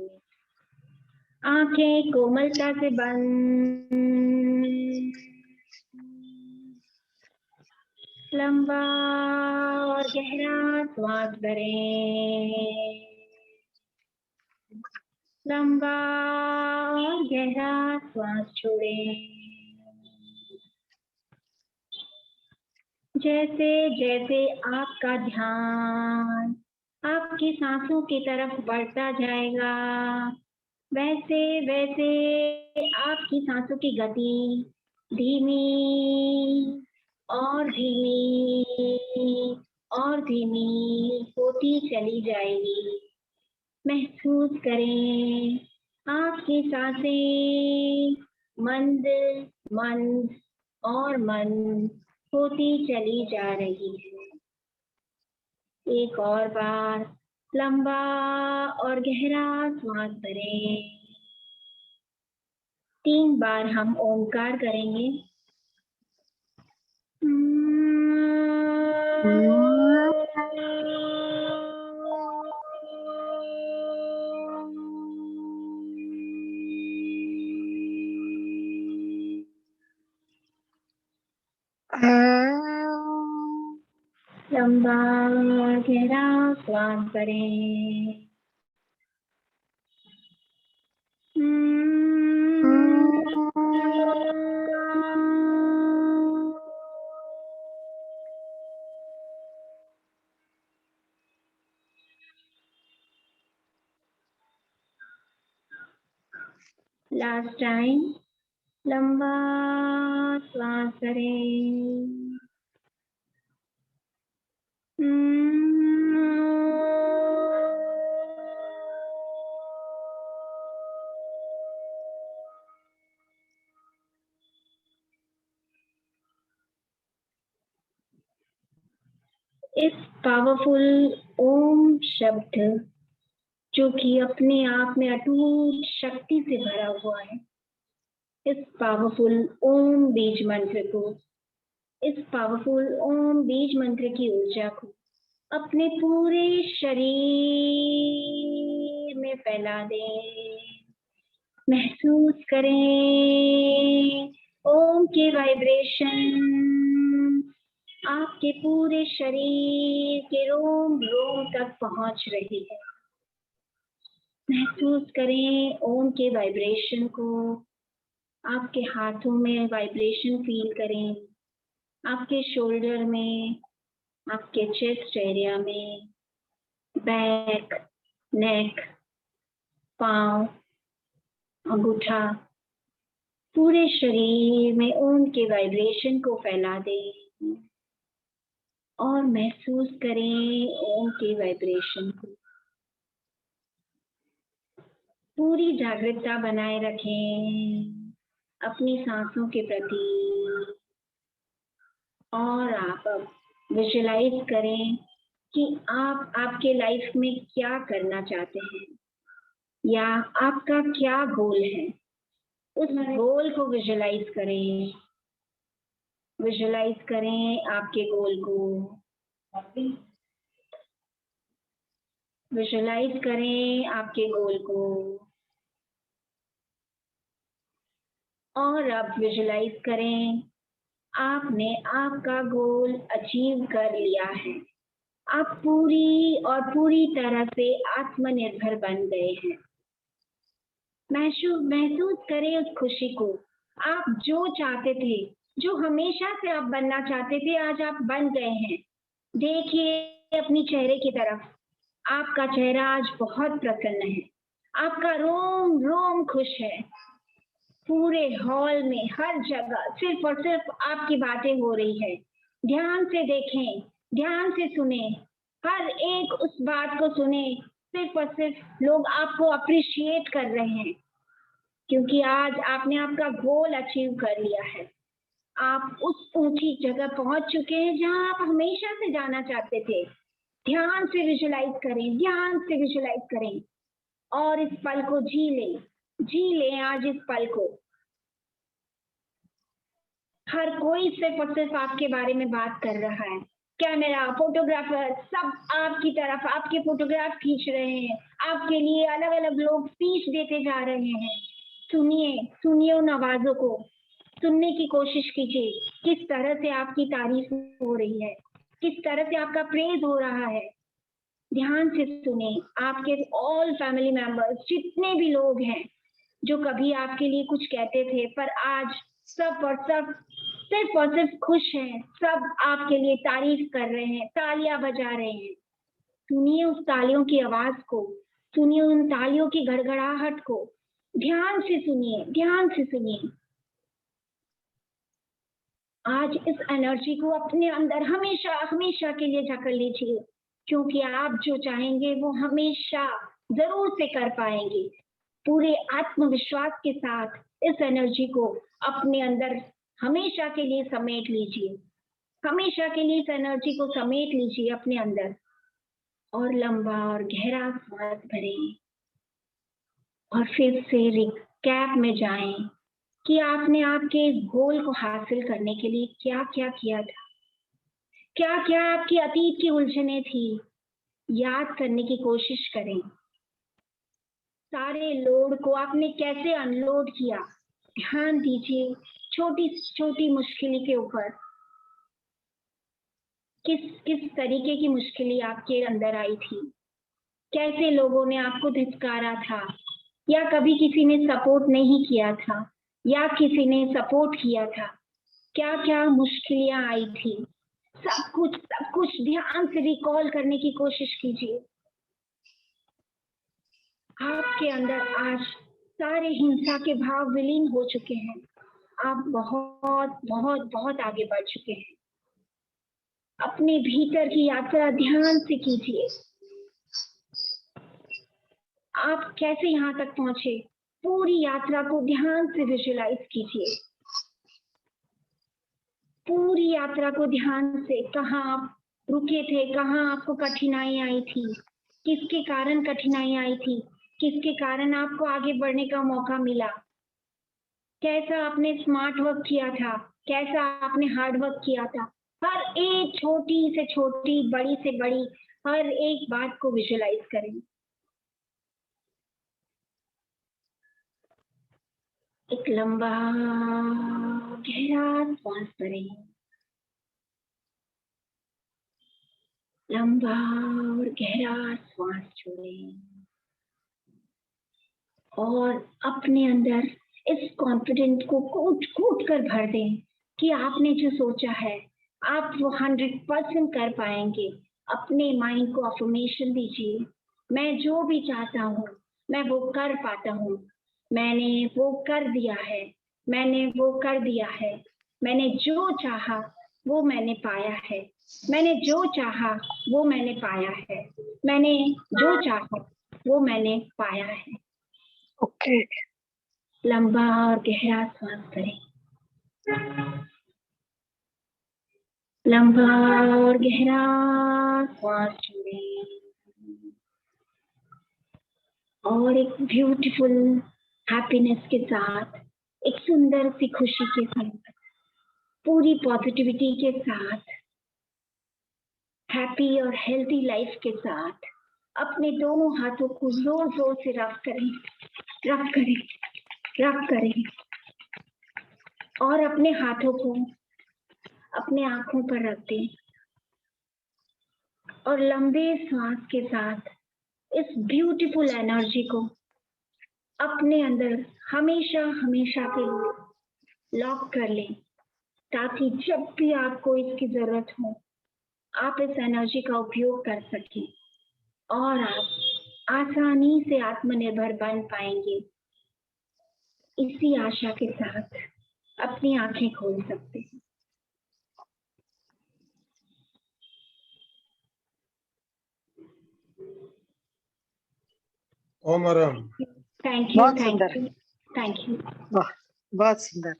आंखें कोमलता से बंद, लंबा और गहरा श्वास भरें, लंबा और गहरा श्वास छोड़ें। जैसे जैसे आपका ध्यान आपकी सांसों की तरफ बढ़ता जाएगा, वैसे वैसे आपकी सांसों की गति धीमी और धीमी और धीमी होती चली जाएगी। महसूस करें आपकी सांसें मंद मंद और मंद होती चली जा रही है। एक और बार लंबा और गहरा श्वास भरें। 3 बार हम ओमकार करेंगे। लंबा और गहरा श्वास भरें। लास्ट टाइम लंबा श्वास करें। इस पावरफुल ओम शब्द जो कि अपने आप में अटूट शक्ति से भरा हुआ है, इस पावरफुल ओम बीज मंत्र को, इस पावरफुल ओम बीज मंत्र की ऊर्जा को अपने पूरे शरीर में फैला दें। महसूस करें ओम के वाइब्रेशन आपके पूरे शरीर के रोम रोम तक पहुंच रही है। महसूस करें ओम के वाइब्रेशन को। आपके हाथों में वाइब्रेशन फील करें, आपके शोल्डर में, आपके चेस्ट एरिया में, बैक, नेक, पाँव, अंगूठा, पूरे शरीर में ओम के वाइब्रेशन को फैला दें और महसूस करें ओम के वाइब्रेशन को। पूरी जागरूकता बनाए रखें अपनी सांसों के प्रति और आप अब विजुलाइज करें कि आप आपके लाइफ में क्या करना चाहते हैं या आपका क्या गोल है। उस गोल को विजुलाइज करें। विजुलाइज करें आपके गोल को। विजुलाइज करें आपके गोल को और अब विजुलाइज करें आपने आपका गोल अचीव कर लिया है। आप पूरी और पूरी तरह से आत्मनिर्भर बन गए हैं। महसूस करें उस खुशी को। आप जो चाहते थे, जो हमेशा से आप बनना चाहते थे, आज आप बन गए हैं। देखिए अपनी चेहरे की तरफ। आपका चेहरा आज बहुत प्रसन्न है। आपका रोम रोम खुश है। पूरे हॉल में हर जगह सिर्फ और सिर्फ आपकी बातें हो रही है। ध्यान से देखें, ध्यान से सुने, हर एक उस बात को सुने। सिर्फ और सिर्फ लोग आपको अप्रिशिएट कर रहे हैं क्योंकि आज आपने आपका गोल अचीव कर लिया है। आप उस ऊंची जगह पहुंच चुके हैं जहां आप हमेशा से जाना चाहते थे। ध्यान से विजुलाइज करें, ध्यान से विजुलाइज करें और इस पल को जी लें। जी लें आज इस पल को। हर कोई सिर्फ और सिर्फ आपके बारे में बात कर रहा है। कैमरा, फोटोग्राफर सब आपकी तरफ आपके फोटोग्राफ खींच रहे हैं, आपके लिए अलग अलग लोग स्पीच देते जा रहे हैं। सुनिए, सुनिए उन आवाजों को, सुनने की कोशिश कीजिए किस तरह से आपकी तारीफ हो रही है, किस तरह से आपका प्रेज हो रहा है। ध्यान से सुने। आपके ऑल फैमिली मेंबर्स, जितने भी लोग हैं जो कभी आपके लिए कुछ कहते थे पर आज सब और सब सिर्फ और सिर्फ खुश हैं, सब आपके लिए तारीफ कर रहे हैं, तालियां बजा रहे हैं। सुनिए उस तालियों की आवाज को, सुनिए उन तालियों की गड़गड़ाहट को, ध्यान से सुनिए, ध्यान से सुनिए। आज इस एनर्जी को अपने अंदर हमेशा हमेशा के लिए जकड़ लीजिए, क्योंकि आप जो चाहेंगे वो हमेशा जरूर से कर पाएंगे। पूरे आत्मविश्वास के साथ इस एनर्जी को अपने अंदर हमेशा के लिए समेट लीजिए, हमेशा के लिए इस एनर्जी को समेट लीजिए अपने अंदर और लंबा और गहरा सांस भरें और फिर से रिकैप में जाएं कि आपने आपके गोल को हासिल करने के लिए क्या क्या किया था, क्या क्या आपकी अतीत की उलझनें थी, याद करने की कोशिश करें। सारे लोड को आपने कैसे अनलोड किया, ध्यान दीजिए छोटी छोटी मुश्किल के ऊपर। किस किस तरीके की मुश्किलें आपके अंदर आई थी, कैसे लोगों ने आपको धिक्कारा था, या कभी किसी ने सपोर्ट नहीं किया था या किसी ने सपोर्ट किया था, क्या क्या मुश्किलें आई थी, सब कुछ ध्यान से रिकॉल करने की कोशिश कीजिए। आपके अंदर आज सारे हिंसा के भाव विलीन हो चुके हैं, आप बहुत बहुत बहुत आगे बढ़ चुके हैं। अपने भीतर की यात्रा ध्यान से कीजिए। आप कैसे यहाँ तक पहुंचे, पूरी यात्रा को ध्यान से विजुलाइज कीजिए। पूरी यात्रा को ध्यान से, कहाँ आप रुके थे, कहाँ आपको कठिनाई आई थी, किसके कारण कठिनाई आई थी, किसके कारण आपको आगे बढ़ने का मौका मिला, कैसा आपने स्मार्ट वर्क किया था, कैसा आपने हार्ड वर्क किया था। हर एक छोटी से छोटी, बड़ी से बड़ी हर एक बात को विजुलाइज करें। एक लंबा गहरा सांस भरें, लंबा और गहरा सांस छोड़ें और अपने अंदर इस कॉन्फिडेंट को कूट कूट कर भर दें कि आपने जो सोचा है आप वो 100% कर पाएंगे। अपने माइंड को अफर्मेशन दीजिए, मैं जो भी चाहता हूँ मैं वो कर पाता हूँ, मैंने वो कर दिया है, मैंने वो कर दिया है, मैंने जो चाहा वो मैंने पाया है, मैंने जो चाहा वो मैंने पाया है, मैंने जो चाहा वो मैंने पाया है। ओके। लंबा और गहरा सांस करें, लंबा और गहरा सांस छोड़ें और एक ब्यूटीफुल हैप्पीनेस के साथ, एक सुंदर सी खुशी के साथ, पूरी पॉजिटिविटी के साथ, हैप्पी और हेल्थी लाइफ के साथ अपने दोनों हाथों को जोर जोर से रब करें, रब करें, रब करें और अपने हाथों को अपने आंखों पर रख दें और लंबे सांस के साथ इस ब्यूटीफुल एनर्जी को अपने अंदर हमेशा हमेशा के लिए लॉक कर लें, ताकि जब भी आपको इसकी जरूरत हो आप इस एनर्जी का उपयोग कर सकें और आप आसानी से आत्मनिर्भर बन पाएंगे। इसी आशा के साथ अपनी आंखें खोल सकते हैं। ओम आराम। थैंक यू, बहुत थैंक सुंदर। You, thank you. बहुत सुंदर,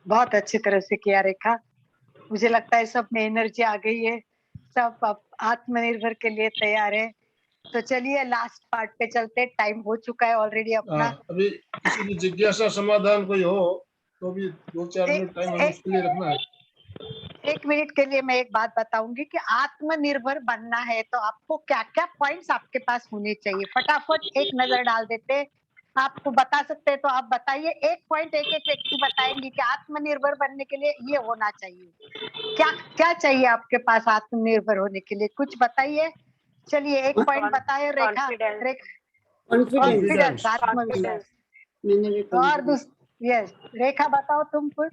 बहुत अच्छी तरह से किया रेखा। मुझे लगता है सब में एनर्जी आ गई है, सब अब आत्मनिर्भर के लिए तैयार है। तो चलिए लास्ट पार्ट पे चलते, टाइम हो चुका है ऑलरेडी अपना। अभी किसी की जिज्ञासा समाधान कोई हो तो भी 2-4 मिनट टाइम हमें उसके लिए रखना है। एक मिनट के लिए मैं एक बात बताऊंगी कि आत्मनिर्भर बनना है तो आपको क्या क्या पॉइंट्स आपके पास होने चाहिए, फटाफट एक नजर डाल देते। आपको बता सकते हैं तो आप बताइए, एक पॉइंट एक एक व्यक्ति बताएंगे कि आत्मनिर्भर बनने के लिए ये होना चाहिए। क्या क्या चाहिए आपके पास आत्मनिर्भर होने के लिए, कुछ बताइए। चलिए एक पॉइंट बताए रेखा। कॉन्फिडेंस। कॉन्फिडेंस। कॉन्फिडेंस, आत्मविश्वास। मैंने भी और confidence। यस रेखा बताओ तुम कुछ।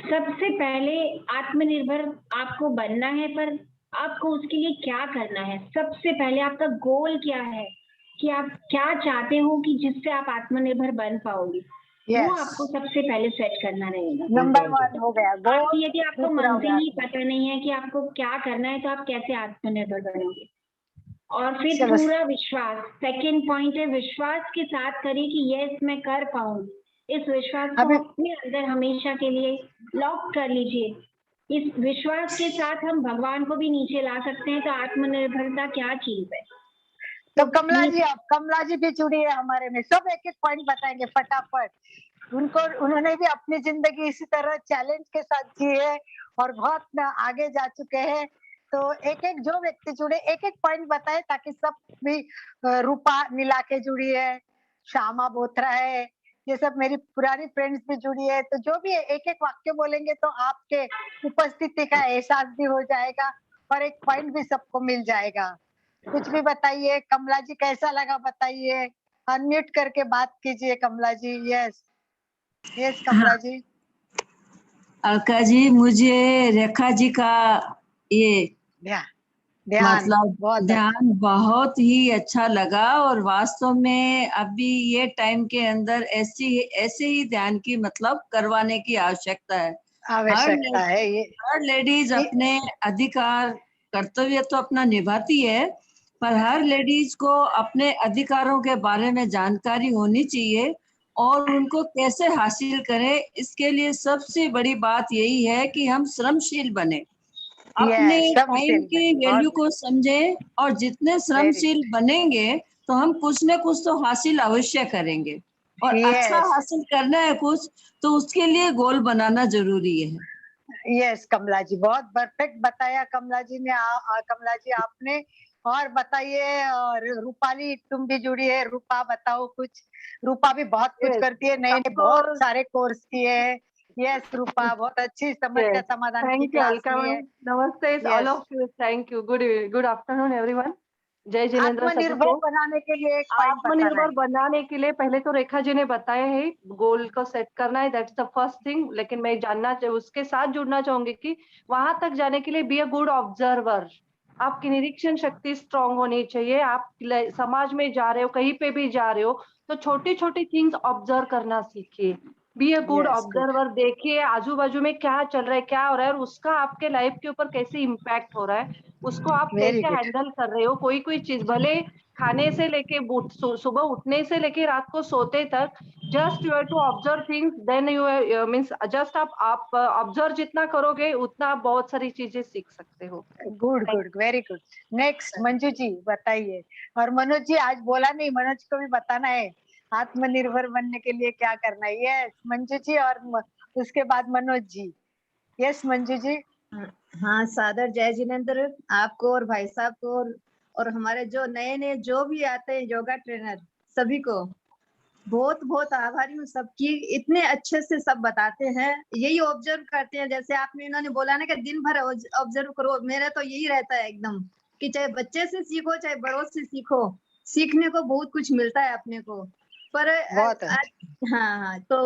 सबसे पहले आत्मनिर्भर आपको बनना है, पर आपको उसके लिए क्या करना है? सबसे पहले आपका गोल क्या है कि आप क्या चाहते हो कि जिससे आप आत्मनिर्भर बन पाओगे, वो आपको सबसे पहले सेट करना रहेगा। नंबर 1 हो गया गोल। यदि आपको दूसरा हो मंजिल गया ही पता नहीं है कि आपको क्या करना है, तो आप कैसे आत्मनिर्भर बनोगे? और फिर चलो। पूरा विश्वास, सेकंड पॉइंट है विश्वास के साथ करिए कि यस मैं कर पाऊंगी। इस विश्वास को अभी अपने अंदर हमेशा के लिए लॉक कर लीजिए। इस विश्वास के साथ हम भगवान को भी नीचे ला सकते हैं। तो आत्मनिर्भरता क्या चीज है? तो कमला जी भी जुड़ी है हमारे में, सब एक एक पॉइंट बताएंगे फटाफट। उन्होंने भी अपनी जिंदगी इसी तरह चैलेंज के साथ जी है और बहुत आगे जा चुके हैं। तो एक एक जो व्यक्ति जुड़े एक एक पॉइंट बताए ताकि सब भी। रूपा नीला के जुड़ी है, श्यामा बोथरा है, ये सब मेरी पुरानी फ्रेंड्स भी जुड़ी है। तो जो भी एक एक वाक्य बोलेंगे तो आपके उपस्थिति का एहसास भी हो जाएगा और एक पॉइंट भी सबको मिल जाएगा। कुछ भी बताइए। कमला जी कैसा लगा बताइए, अनम्यूट करके बात कीजिए कमला जी। यस यस कमला जी। अलका जी, मुझे रेखा जी का ये ध्यान मतलब बहुत ध्यान बहुत ही अच्छा लगा, और वास्तव में अभी ये टाइम के अंदर ऐसे ही ध्यान की मतलब करवाने की आवश्यकता है। आवश्यकता है ये। हर लेडीज अपने अधिकार कर्तव्य तो अपना निभाती है, पर हर लेडीज को अपने अधिकारों के बारे में जानकारी होनी चाहिए और उनको कैसे हासिल करें। इसके लिए सबसे बड़ी बात यही है कि हम श्रमशील बने, अपने टाइम की वैल्यू को समझें, और जितने श्रमशील बनेंगे तो हम कुछ न कुछ तो हासिल अवश्य करेंगे, और अच्छा हासिल करना है कुछ तो उसके लिए गोल बनाना जरूरी है। यस कमला जी, बहुत परफेक्ट बताया कमला जी ने। कमला जी आपने। और बताइए, और रूपाली तुम भी जुड़ी है, रूपा बताओ कुछ। रूपा भी बहुत कुछ करती है, नए नए बहुत सारे कोर्स किए हैं। यस रूपा, बहुत अच्छी समस्या समाधान की Thank you, क्लास Alka ली है। ma'am. Namaste, all of you. Thank you. Good afternoon, everyone. जय जिनेंद्र सभी आत्मनिर्भर को। बनाने के लिए एक पॉइंट बताना है। आत्मनिर्भर बनाने के लिए पहले तो रेखा जी ने बताया है गोल को सेट करना है, दैट्स द फर्स्ट थिंग। लेकिन मैं उसके साथ जुड़ना चाहूंगी कि वहां तक जाने के लिए बी अ गुड ऑब्जर्वर। आपकी निरीक्षण शक्ति स्ट्रांग होनी चाहिए। आप समाज में जा रहे हो, कहीं पे भी जा रहे हो, तो छोटी छोटी थिंग्स ऑब्जर्व करना सीखिए। Be a good observer. देखिए आजू बाजू में क्या चल रहा है, क्या हो रहा है, और उसका आपके लाइफ के ऊपर कैसे इम्पैक्ट हो रहा है, उसको आप कैसे हैंडल कर रहे हो। कोई कोई चीज भले खाने से लेके सुबह उठने से लेके रात को सोते तक, just you have to observe things, then you means just आप ऑब्जर्व जितना करोगे उतना आप बहुत सारी चीजें सीख सकते हो। Good good, very good. Next Manju ji बताइए। और मनोज जी आज बोला नहीं, मनोज को भी बताना है आत्मनिर्भर बनने के लिए क्या करना है। यस मंजू जी, और उसके बाद मनोज जी। यस मंजू जी। हाँ सादर जय जिनेंद्र आपको और भाई साहब को, और हमारे जो नए नए जो भी आते हैं योगा ट्रेनर सभी को बहुत बहुत आभारी हूँ सबकी। इतने अच्छे से सब बताते हैं, यही ऑब्जर्व करते हैं। जैसे आपने इन्होंने बोला ना कि दिन भर ऑब्जर्व करो, मेरा तो यही रहता है एकदम कि चाहे बच्चे से सीखो चाहे बड़ों से सीखो, सीखने को बहुत कुछ मिलता है अपने को। पर हाँ तो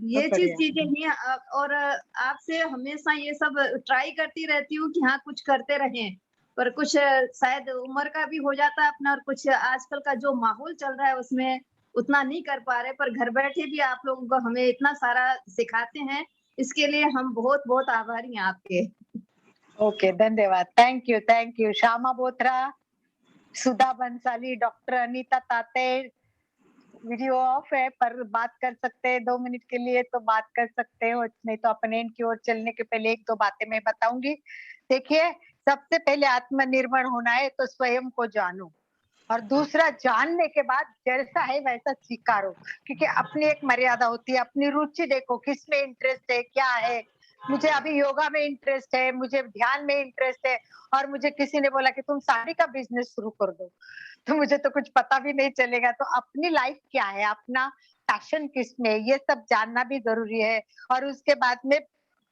ये चीजें ही और आपसे हमेशा ये सब ट्राई करती रहती हूँ कि हाँ कुछ करते रहें, पर कुछ शायद उम्र का भी हो जाता है अपना, और कुछ आजकल का जो माहौल चल रहा है उसमें उतना नहीं कर पा रहे। पर घर बैठे भी आप लोगों को हमें इतना सारा सिखाते हैं, इसके लिए हम बहुत बहुत आभारी हैं आपके। ओके धन्यवाद, thank you. Shyama Bothra, Sudha Bansali, doctor Anita Tate. Video of है पर बात कर सकते हैं 2 मिनट के लिए, तो बात कर सकते हो, नहीं तो अपन एंड की ओर चलने के पहले एक दो बातें मैं बताऊंगी। देखिए सबसे पहले आत्मनिर्भर होना है तो स्वयं को जानो, और दूसरा जानने के बाद जैसा है वैसा स्वीकारो, क्योंकि अपनी एक मर्यादा होती है। अपनी रुचि देखो, किसमें इंटरेस्ट है, क्या है, मुझे अभी योगा में इंटरेस्ट है, मुझे ध्यान में इंटरेस्ट है, और मुझे किसी ने बोला कि तुम साड़ी का बिजनेस शुरू कर दो, तो मुझे तो कुछ पता भी नहीं चलेगा। तो अपनी लाइफ क्या है, अपना पैशन किस में है, ये सब जानना भी जरूरी है। और उसके बाद में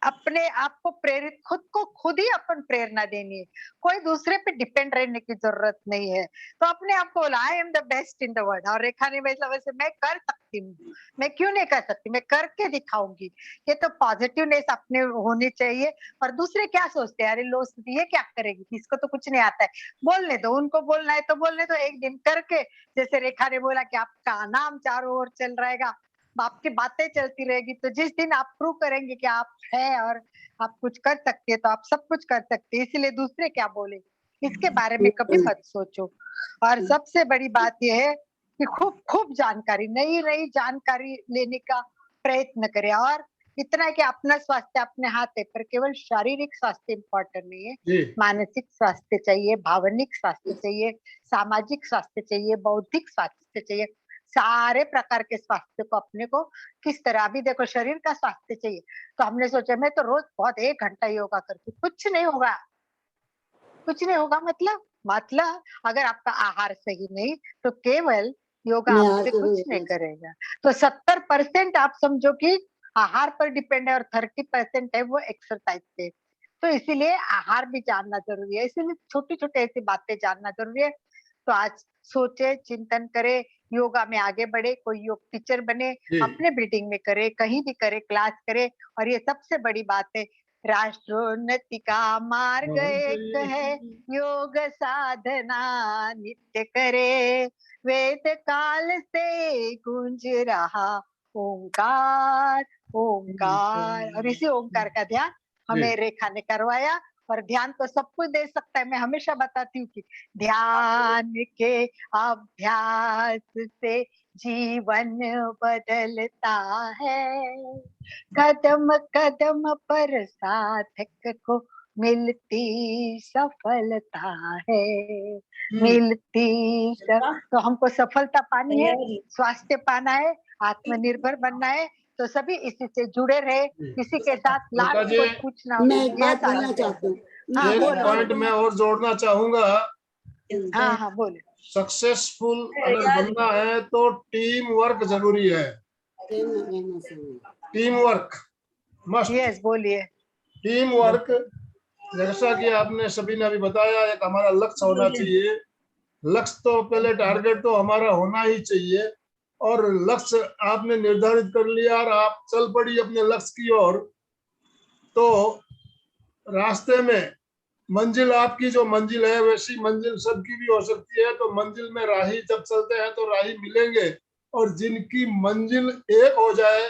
अपने आप को प्रेरित, खुद को खुद ही अपन प्रेरणा देनी है, कोई दूसरे पे डिपेंड रहने की जरूरत नहीं है। तो अपने आप को बोला I am the best in the world, और रेखा ने वैसे मैं कर सकती हूँ, मैं क्यों नहीं कर सकती, मैं करके दिखाऊंगी। ये तो पॉजिटिवनेस अपने होनी चाहिए। और दूसरे क्या सोचते हैं, अरे लोग ये क्या करेगी, इसको तो कुछ नहीं आता है, बोलने दो, उनको बोलना है तो बोलने दो। एक दिन करके, जैसे रेखा ने बोला कि आपका नाम चारों ओर चल रहेगा, आपकी बातें चलती रहेगी, तो जिस दिन आप प्रूव करेंगे कि आप है और आप कुछ कर सकते हैं, तो आप सब कुछ कर सकते हैं। इसलिए दूसरे क्या बोले, इसके बारे में कभी मत सोचो। और सबसे बड़ी बात यह है कि खूब खूब जानकारी, नई नई जानकारी लेने का प्रयत्न करें। और इतना है कि अपना स्वास्थ्य अपने हाथ है, पर केवल शारीरिक स्वास्थ्य इम्पोर्टेंट नहीं है, जी मानसिक स्वास्थ्य चाहिए, भावनिक स्वास्थ्य चाहिए, सामाजिक स्वास्थ्य चाहिए, बौद्धिक स्वास्थ्य चाहिए। सारे प्रकार के स्वास्थ्य को अपने को किस तरह, अभी देखो शरीर का स्वास्थ्य चाहिए, तो हमने सोचा मैं तो रोज बहुत 1 घंटा योगा करती हूँ, कुछ नहीं होगा, कुछ नहीं होगा। मतलब अगर आपका आहार सही नहीं, तो केवल योगा मैं आपसे कुछ नहीं करेगा। तो 70% आप समझो कि आहार पर डिपेंड है, और 30% है वो एक्सरसाइज पे। तो इसीलिए आहार भी जानना जरूरी है, इसीलिए छोटी छोटी ऐसी बातें जानना जरूरी है। तो आज सोचे, चिंतन करे, योगा में आगे बढ़े, कोई योग टीचर बने, जी अपने बिल्डिंग में करे, कहीं भी करे, क्लास करे। और ये सबसे बड़ी बात है, राष्ट्रोन्नति का मार्ग एक है, योग साधना नित्य करे, वेद काल से गूंज रहा ओंकार ओंकार। और इसी ओंकार का ध्यान हमें रेखा ने करवाया। और ध्यान तो सब कुछ दे सकता है, मैं हमेशा बताती हूँ कि ध्यान के अभ्यास से जीवन बदलता है, कदम कदम पर साधक को मिलती सफलता है, मिलती तो हमको सफलता पानी है, स्वास्थ्य पाना है, आत्मनिर्भर बनना है। तो सभी इसी से जुड़े रहे, इसी के साथ रेखा लास्ट जी कोई पूछना हो मैं एक ये बात बोलना चाहती हूँ। हाँ एक बोलो पॉइंट मैं और जोड़ना चाहूंगा, हाँ हाँ बोलो। सक्सेसफुल अगर बनना है तो टीम वर्क जरूरी है, टीम वर्क मस्ट, यस बोलिए। Team work. जैसा कि आपने सभी ने अभी बताया, एक हमारा लक्ष्य होना चाहिए। लक्ष्य तो पहले, टारगेट तो हमारा होना ही चाहिए, और लक्ष्य आपने निर्धारित कर लिया और आप चल पड़ी अपने लक्ष्य की ओर, तो रास्ते में मंजिल, आपकी जो मंजिल है वैसी मंजिल सबकी भी हो सकती है। तो मंजिल में राही जब चलते हैं तो राही मिलेंगे, और जिनकी मंजिल एक हो जाए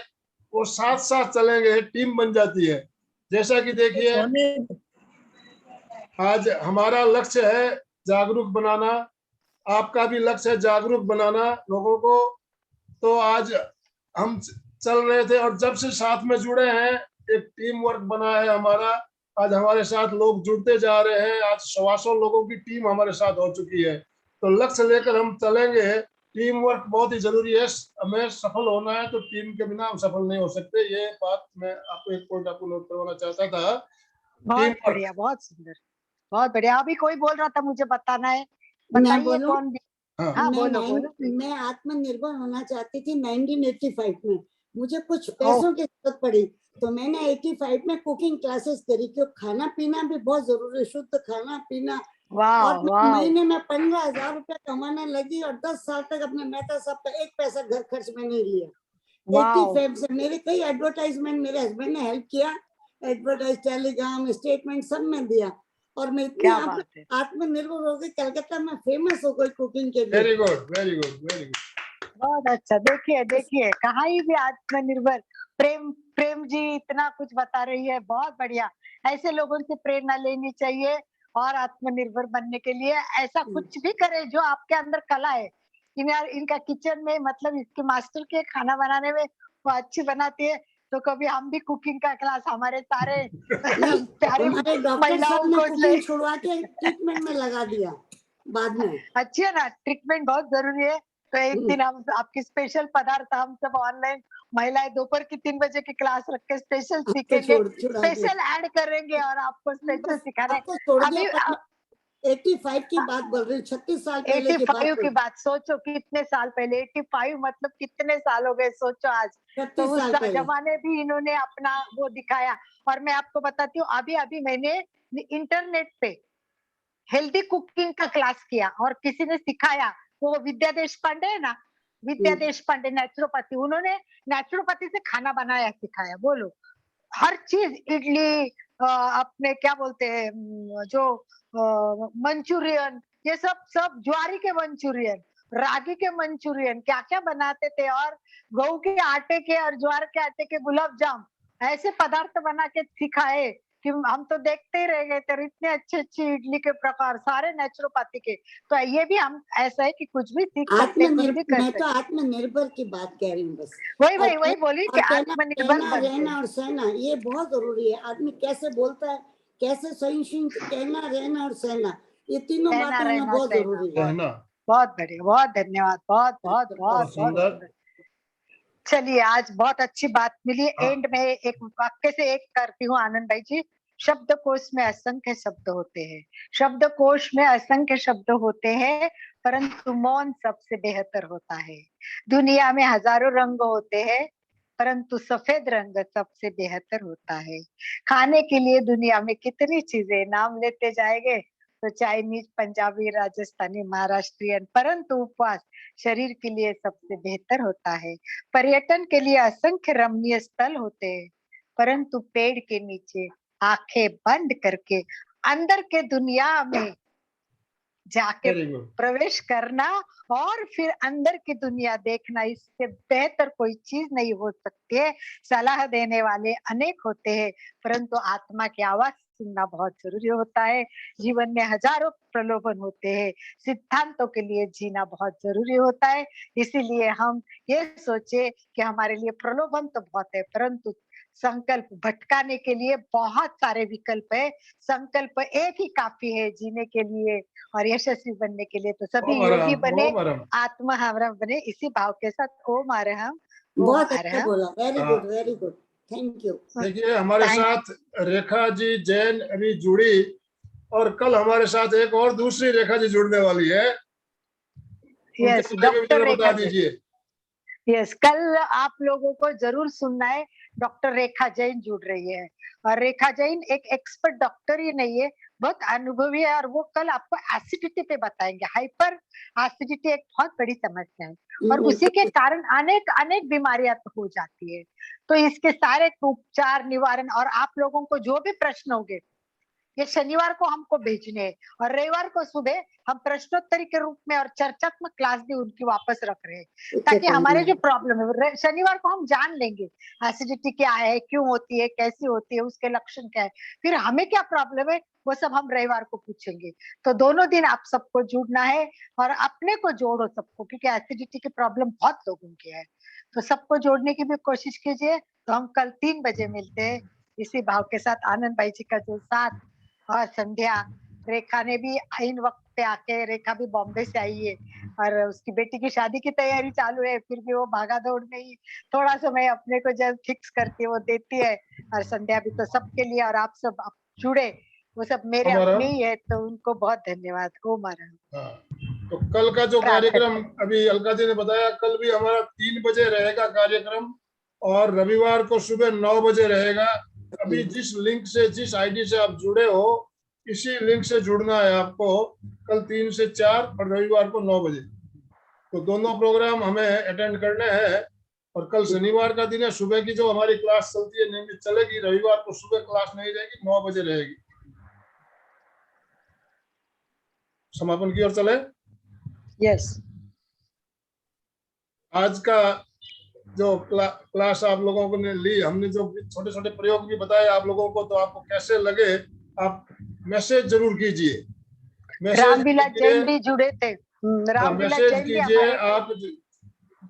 वो साथ साथ चलेंगे, टीम बन जाती है। जैसा कि देखिए, आज हमारा लक्ष्य है जागरूक बनाना, आपका भी लक्ष्य है जागरूक बनाना लोगों को। तो आज हम चल रहे थे, और जब से साथ में जुड़े हैं, एक टीम वर्क बना है हमारा। आज हमारे साथ लोग जुड़ते जा रहे हैं, आज 125 लोगों की टीम हमारे साथ हो चुकी है। तो लक्ष्य लेकर हम चलेंगे, टीम वर्क बहुत ही जरूरी है। हमें सफल होना है तो टीम के बिना हम सफल नहीं हो सकते। ये बात मैं आपको एक पॉइंट आपको नोट करवाना चाहता था। बहुत बढ़िया, बहुत सुंदर, बहुत बढ़िया। अभी कोई बोल रहा था मुझे बताना है, मैं बताइए बोलूं? कौन भी। हाँ बोलो बोलो। मैं आत्मनिर्भर होना चाहती थी 1985 में। मुझे कुछ पैसों की जरूरत पड़ी, तो मैंने 85 में कुकिंग क्लासेस करी, क्योंकि खाना पीना भी बहुत जरूरी है, शुद्ध खाना पीना। और महीने में 15,000 रुपया कमाने लगी, और 10 साल तक अपने मेहता साहब का 1 पैसा घर खर्च में नहीं लिया। 85 से मेरे कई एडवर्टाइजमेंट मेरे हस्बैंड ने हेल्प किया, एडवर्टाइज, टेलीग्राम, स्टेटमेंट सब में दिया, और मैं इतनी आत्मनिर्भर हो गई, कलकत्ता में फेमस हो गई कुकिंग के लिए। Very good, very good, very good, बहुत अच्छा। देखिए देखिए, कहाँ ही भी आत्मनिर्भर। प्रेम जी इतना कुछ बता रही है, बहुत बढ़िया। ऐसे लोगों से प्रेरणा लेनी चाहिए, और आत्मनिर्भर बनने के लिए ऐसा कुछ भी करे जो आपके अंदर कला है। इनका किचन में, मतलब इसके मास्टर के खाना बनाने में वो अच्छी बनाती है। तो कभी हम भी कुकिंग का क्लास हमारे सारे प्यारे महिलाओं को छुड़वा के ट्रीटमेंट में लगा दिया बाद में। अच्छी है ना, ट्रीटमेंट बहुत जरूरी है। तो एक दिन हम आपकी स्पेशल पदार्थ हम सब ऑनलाइन महिलाएं दोपहर की 3 बजे की क्लास रख के स्पेशल आपको सीखेंगे, छुड़ा दिया। स्पेशल ऐड करेंगे और आपको स्पेशल बस सिखाने। आपको छोड़ अभी दिया, पर मैं 85 की बात बोल रही हूँ, 36 साल पहले की 85 बात की बात सोचो, कितने साल पहले, 85 मतलब कितने साल हो गए, सोचो आज। तो 36 उस साल पहले। जमाने भी इन्होंने अपना वो दिखाया। और मैं आपको बताती हूँ, अभी अभी मैंने इंटरनेट पे हेल्दी कुकिंग का क्लास किया और किसी ने सिखाया, वो विद्या देशपांडे है ना, विद्या देशपांडे नेचुरोपैथी, उन्होंने नेचुरोपैथी से खाना बनाया सिखाया। बोलो, हर चीज, इडली, अपने क्या बोलते हैं, जो मंचूरियन, ये सब सब ज्वारी के मंचूरियन, रागी के मंचूरियन, क्या क्या बनाते थे। और गेहूं के आटे के और ज्वार के आटे के गुलाब जाम, ऐसे पदार्थ बना के सिखाए कि हम तो देखते ही रह गए थे। इतने अच्छे अच्छे इडली के प्रकार सारे नेचुरोपैथी के। तो ये भी हम ऐसा है कि कुछ भी सीख सकते हैं, कुछ भी कर मैं तो सकते। आत्मनिर्भर की बात कह रही हूँ बस। वही बोली कि और कहना आत्मनिर्भर कहना बनते रहना हैं। और सहना ये बहुत जरूरी है। आदमी कैसे बोलता है, कैसे सहिष्णु, कहना रहना और सहना, ये तीनों कहना बातें होना रहना बहुत सहना, जरूरी है। बहुत कहना बहुत बढ़िया, बहुत धन्यवाद, बहुत बहुत बहुत बहुत बहुत सुंदर। सुंदर। चलिए, आज बहुत अच्छी बात मिली। हाँ। एंड में एक वाक्य से एक करती हूँ आनंद भाई जी। शब्दकोश में असंख्य शब्द होते हैं, शब्दकोश में असंख्य शब्द होते हैं, परंतु मौन सबसे बेहतर होता है। दुनिया में हजारों रंग होते हैं, परंतु सफेद रंग सबसे बेहतर होता है। खाने के लिए दुनिया में कितनी चीजें, नाम लेते जाएंगे तो चाइनीज, पंजाबी, राजस्थानी, महाराष्ट्रियन, परंतु उपवास शरीर के लिए सबसे बेहतर होता है। पर्यटन के लिए असंख्य रमणीय स्थल होते हैं, परंतु पेड़ के नीचे आंखें बंद करके अंदर के दुनिया में जाके वेरी गुड। प्रवेश करना और फिर अंदर की दुनिया देखना, इससे बेहतर कोई चीज नहीं हो सकती है। सलाह देने वाले अनेक होते हैं, परंतु आत्मा की आवाज सुनना बहुत जरूरी होता है। जीवन में हजारों प्रलोभन होते हैं, सिद्धांतों के लिए जीना बहुत जरूरी होता है। इसीलिए हम ये सोचे कि हमारे लिए प्रलोभन तो बहुत है, परंतु संकल्प भटकाने के लिए बहुत सारे विकल्प है। संकल्प एक ही काफी है जीने के लिए और यशस्वी बनने के लिए। तो सभी ओम योगी अरहम, बने, ओम अरहम। आत्मा हमारा बने, इसी भाव के साथ ओम अरहम, ओम बहुत अच्छा अरहम। बोला, वेरी हाँ। Good, very good, thank you. देखिए, हमारे Thank- साथ रेखा जी जैन अभी जुड़ी और कल हमारे साथ एक और दूसरी रेखा जी जुड़ने वाली है। उनके यस, बारे में भी डॉक्टर जरा बता रेखा जैन। दीजिए। यस, कल आप लोगों को जरूर सुनना है, डॉक्टर रेखा जैन जुड़ रही है। और रेखा जैन एक एक्सपर्ट डॉक्टर ही नहीं है, बहुत अनुभवी है। और वो कल आपको एसिडिटी पे बताएंगे। हाइपर एसिडिटी एक बहुत बड़ी समस्या है और उसी के कारण अनेक अनेक बीमारियां तो हो जाती है। तो इसके सारे उपचार, निवारण, और आप लोगों को जो भी प्रश्न होंगे, ये शनिवार को हमको भेजने हैं और रविवार को सुबह हम प्रश्नोत्तरी के रूप में और चर्चात्मक क्लास भी उनकी वापस रख रहे हैं, ताकि हमारे जो प्रॉब्लम है शनिवार को हम जान लेंगे। एसिडिटी क्या है, क्यों होती है, कैसी होती है, उसके लक्षण क्या है, फिर हमें क्या प्रॉब्लम है, वो सब हम रविवार को पूछेंगे। तो दोनों दिन आप सबको जुड़ना है और अपने को जोड़ो सबको, क्योंकि एसिडिटी की प्रॉब्लम बहुत लोगों की है। तो सबको जोड़ने की भी कोशिश कीजिए। तो हम कल 3 बजे मिलते हैं इसी भाव के साथ। आनंद भाई जी का जो साथ और संध्या, रेखा ने भी इन वक्त पे आके, रेखा भी बॉम्बे से आई है और उसकी बेटी की शादी की तैयारी चालू है, फिर भी वो भागा दौड़ में ही थोड़ा समय अपने को जब फिक्स करती है वो देती है। और संध्या भी तो सबके लिए, और आप सब जुड़े, वो सब मेरे अपने ही है, तो उनको बहुत धन्यवाद। ओम अरहम। हाँ, तो कल का जो कार्यक्रम अभी अलका जी ने बताया, कल भी हमारा 3 बजे रहेगा कार्यक्रम और रविवार को सुबह 9 बजे रहेगा। अभी जिस लिंक से, जिस आईडी से आप जुड़े हो, इसी लिंक से जुड़ना है आपको। कल 3 से 4 और रविवार को 9 बजे, तो दोनों प्रोग्राम हमें अटेंड करने हैं। और कल शनिवार का दिन है, सुबह की जो हमारी क्लास चलती है नियमित चलेगी। रविवार को सुबह क्लास नहीं रहेगी, 9 बजे रहेगी। समापन की ओर चले। यस, आज का जो क्लास आप लोगों को ने ली, हमने जो छोटे छोटे प्रयोग भी बताए आप लोगों को, तो आपको कैसे लगे आप मैसेज जरूर कीजिए। रामविलास जैन भी जुड़े थे। रामविलास मैसेज जैन भी कीजिए। हमारे आप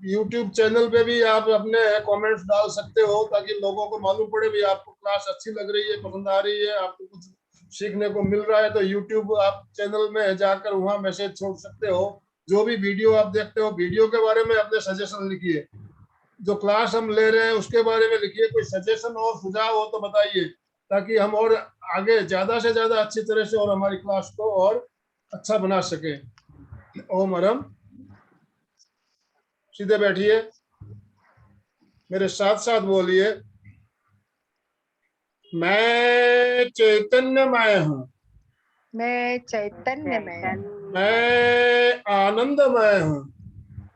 YouTube चैनल पे भी आप अपने कमेंट्स डाल सकते हो, ताकि लोगों को मालूम पड़े भी आपको क्लास अच्छी लग रही है, पसंद आ रही है, आपको कुछ सीखने को मिल रहा है। तो YouTube आप चैनल में जाकर वहाँ मैसेज छोड़ सकते हो। जो भी वीडियो आप देखते हो, वीडियो के बारे में अपने सजेशन लिखिए। जो क्लास हम ले रहे हैं उसके बारे में लिखिए। कोई सजेशन और सुझाव हो तो बताइए, ताकि हम और आगे ज्यादा से ज्यादा अच्छी तरह से और हमारी क्लास को और अच्छा बना सके। ओम हरम। सीधे बैठिए, मेरे साथ साथ बोलिए, मैं चैतन्यमय हूँ। मैं चैतन्यमय हूँ। मैं आनंदमय हूँ।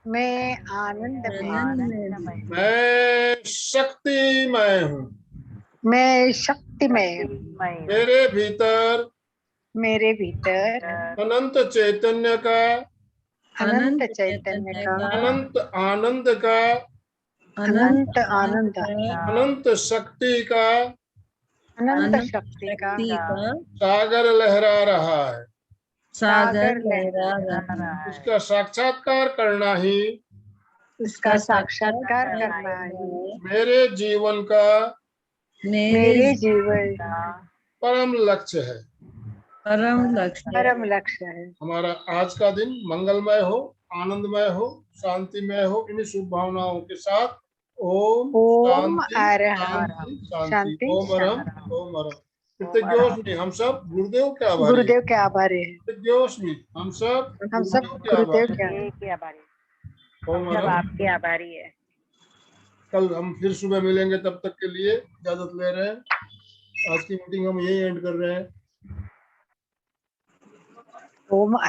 मैं आनंदमय हूँ। मैं शक्तिमय हूँ। मैं शक्तिमय हूँ। मेरे भीतर मेरे भीतर अनंत चैतन्य का, अनंत चैतन्य का, अनंत आनंद का, अनंत आनंद, अनंत शक्ति का, अनंत शक्ति का सागर लहरा रहा है। सागर लहरा रहा है। इसका साक्षात्कार करना ही, इसका साक्षात्कार करना है मेरे जीवन का मेरे जीवन परम लक्ष्य है। परम लक्ष्य है। हमारा आज का दिन मंगलमय हो, आनंदमय हो, शांतिमय हो। इन्हीं शुभ भावनाओं के साथ ओम ओम शांति अरहम शांति शांति। शांति ओम हरम, शांति। ओम हरम। कृतज्ञोस्मि, हम सब गुरुदेव के आभारी हैं। गुरुदेव के आभारी हैं। कृतज्ञोस्मि, हम सब हम सब गुरुदेव के आभारी। ओम सब हरम। आपके आभारी है। कल हम फिर सुबह मिलेंगे, तब तक के लिए इजाजत ले रहे हैं। आज की मीटिंग हम यही एंड कर रहे हैं। ओम